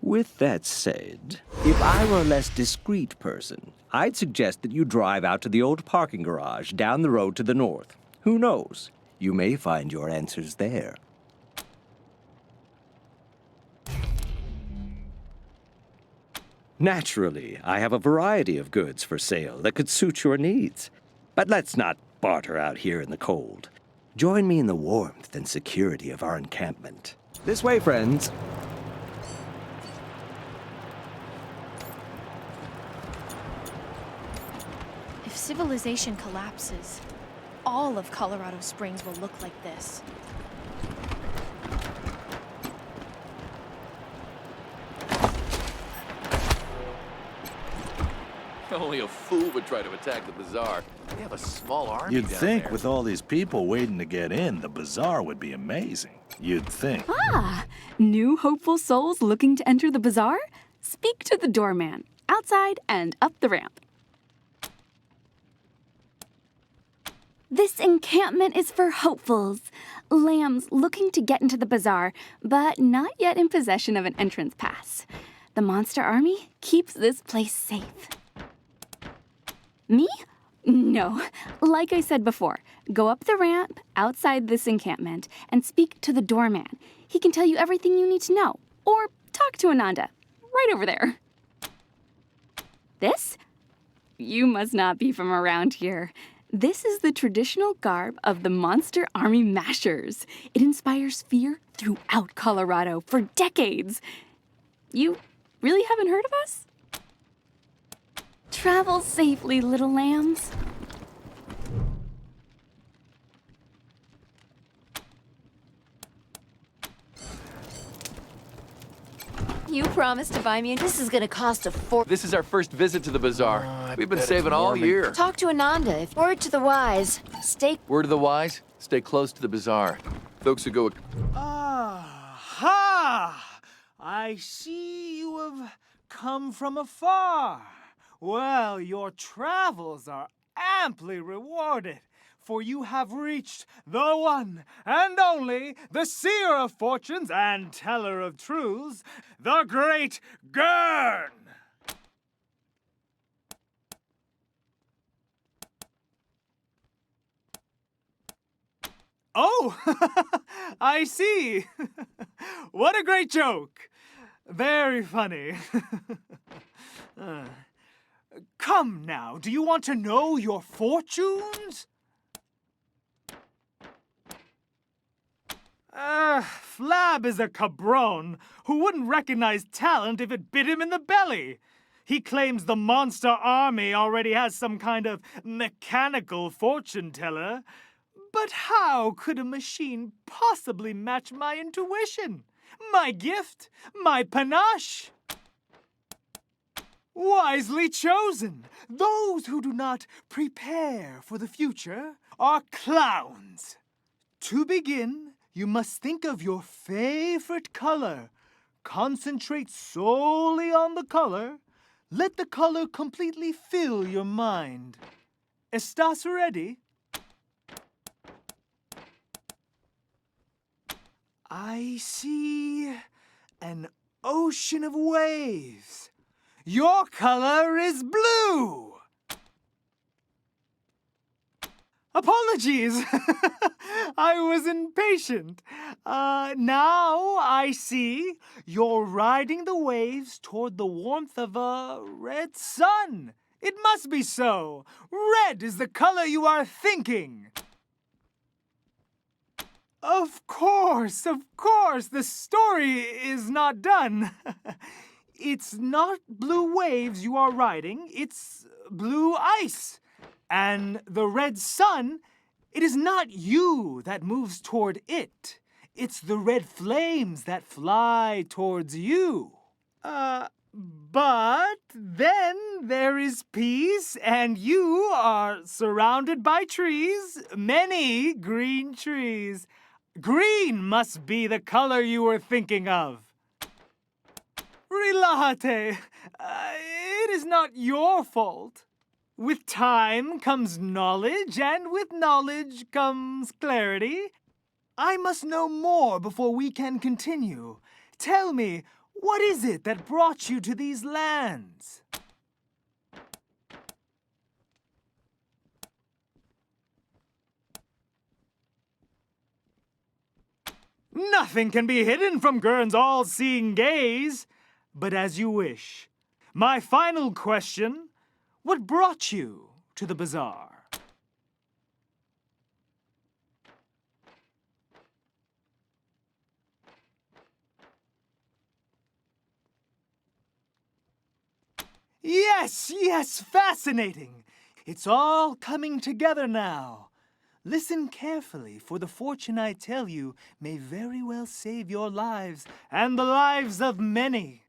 With that said, if I were a less discreet person, I'd suggest that you drive out to the old parking garage down the road to the north. Who knows? You may find your answers there. Naturally, I have a variety of goods for sale that could suit your needs. But let's not barter out here in the cold. Join me in the warmth and security of our encampment. This way, friends. If civilization collapses, all of Colorado Springs will look like this. Only a fool would try to attack the bazaar. They have a small army You'd down think there. with all these people waiting to get in, the bazaar would be amazing. You'd think. Ah, new hopeful souls looking to enter the bazaar? Speak to the doorman, outside and up the ramp. This encampment is for hopefuls, lambs looking to get into the bazaar, but not yet in possession of an entrance pass. The monster army keeps this place safe. Me? No. Like I said before, go up the ramp outside this encampment and speak to the doorman. He can tell you everything you need to know. Or talk to Ananda, right over there. This? You must not be from around here. This is the traditional garb of the Monster Army Mashers. It inspires fear throughout Colorado for decades. You really haven't heard of us? Travel safely, little lambs. You promised to buy me, and this is gonna cost a fortune. This is our first visit to the bazaar. We've been saving all year. Talk to Ananda. Word to the wise. Stay. Word of the wise, stay close to the bazaar. Folks who go... Ha! I see you have come from afar. Well, your travels are amply rewarded, for you have reached the one and only, the seer of fortunes and teller of truths, the great Gurn! Oh, I see. What a great joke. Very funny. Come now, do you want to know your fortunes? Flab is a cabron who wouldn't recognize talent if it bit him in the belly. He claims the monster army already has some kind of mechanical fortune teller. But how could a machine possibly match my intuition? My gift? My panache? Wisely chosen. Those who do not prepare for the future are clowns. To begin, you must think of your favorite color. Concentrate solely on the color. Let the color completely fill your mind. ¿Estás ready? I see an ocean of waves. Your color is blue. Apologies. I was impatient. Now I see you're riding the waves toward the warmth of a red sun. It must be so. Red is the color you are thinking. Of course, the story is not done. It's not blue waves you are riding, it's blue ice. And the red sun, it is not you that moves toward it. It's the red flames that fly towards you. But then there is peace, and you are surrounded by trees, many green trees. Green must be the color you were thinking of. Relájate. It is not your fault. With time comes knowledge, and with knowledge comes clarity. I must know more before we can continue. Tell me, what is it that brought you to these lands? Nothing can be hidden from Gurn's all-seeing gaze. But as you wish. My final question, what brought you to the bazaar? Yes, fascinating. It's all coming together now. Listen carefully, for the fortune I tell you may very well save your lives and the lives of many.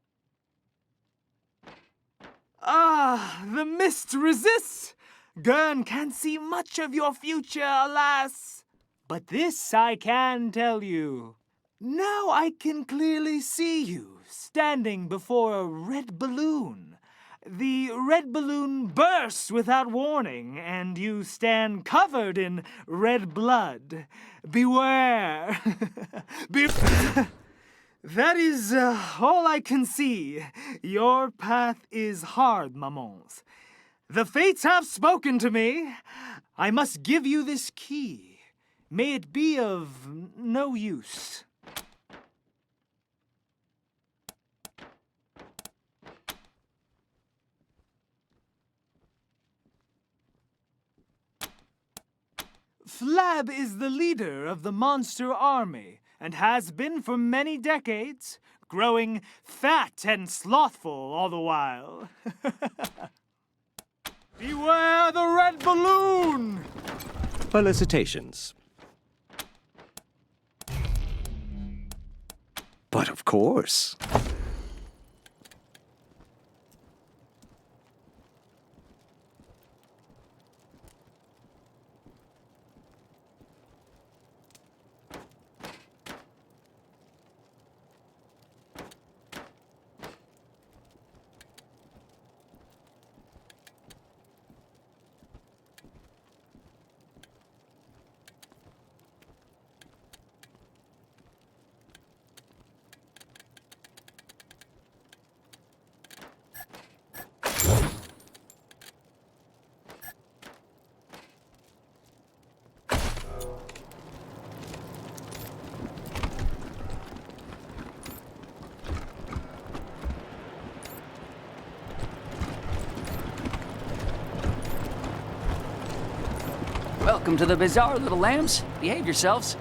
Ah, the mist resists. Gurn can't see much of your future, alas. But this I can tell you. Now I can clearly see you standing before a red balloon. The red balloon bursts without warning, and you stand covered in red blood. Beware. That is all I can see. Your path is hard, mamans. The fates have spoken to me. I must give you this key. May it be of no use. Flab is the leader of the monster army and has been for many decades, growing fat and slothful all the while. Beware the red balloon! Felicitations. But of course. Welcome to the bazaar, little lambs. Behave yourselves.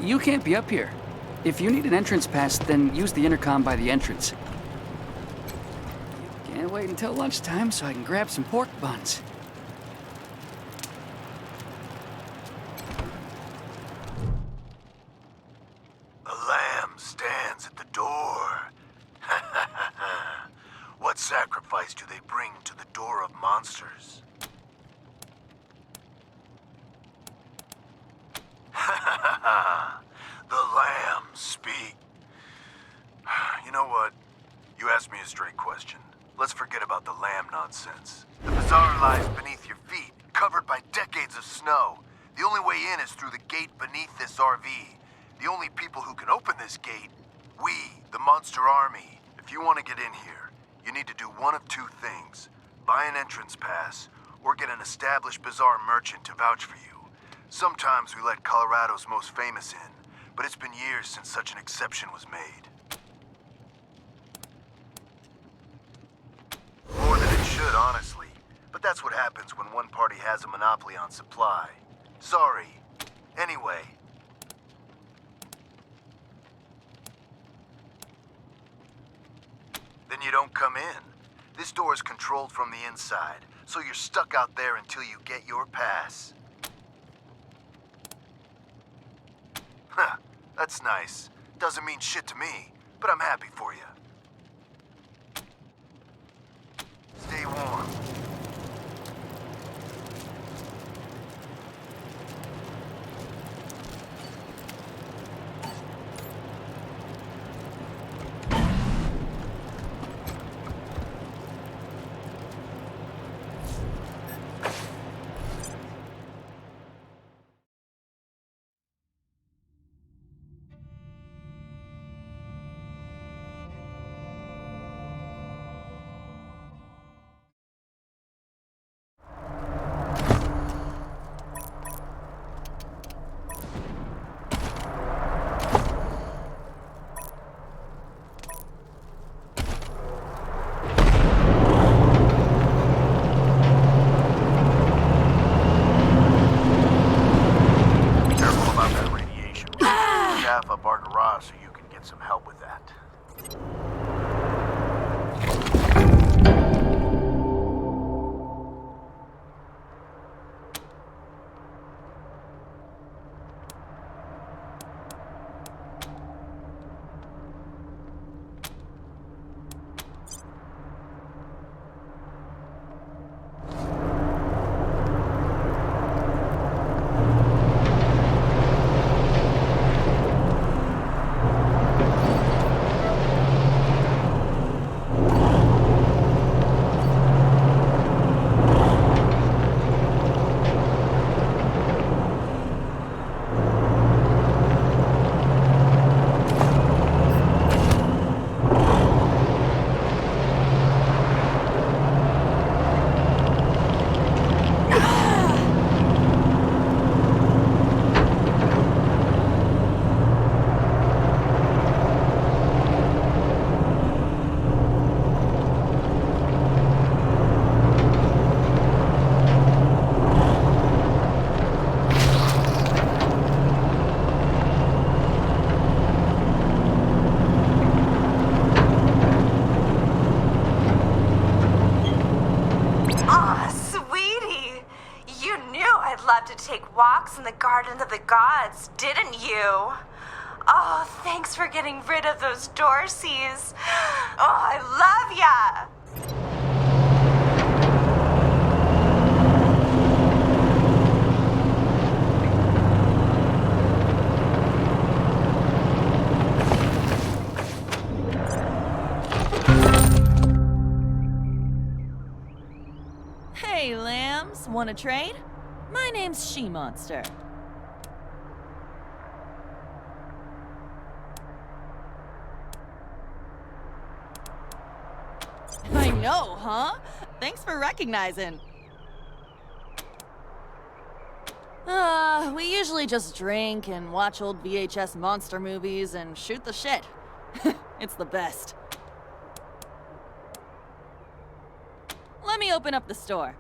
You can't be up here. If you need an entrance pass, then use the intercom by the entrance. Can't wait until lunchtime so I can grab some pork buns. A lamb stands at the door. What sacrifice do they bring to the door of monsters? The lambs speak. You know what? You asked me a straight question. Let's forget about the lamb nonsense. The bazaar lies beneath your feet, covered by decades of snow. The only way in is through the gate beneath this RV. The only people who can open this gate, we, the Monster Army. If you want to get in here, you need to do one of two things. Buy an entrance pass, or get an established bazaar merchant to vouch for you. Sometimes we let Colorado's most famous in, but it's been years since such an exception was made. More than it should, honestly. But that's what happens when one party has a monopoly on supply. Sorry. Anyway. Then you don't come in. This door is controlled from the inside, so you're stuck out there until you get your pass. Huh, that's nice. Doesn't mean shit to me, but I'm happy for you. Stay warm. loved to take walks in the gardens of the gods, didn't you? Oh, thanks for getting rid of those Dorseys. Oh, I love ya! Hey, lambs. Want to trade? My name's She-Monster. I know, huh? Thanks for recognizing. We usually just drink and watch old VHS monster movies and shoot the shit. It's the best. Let me open up the store.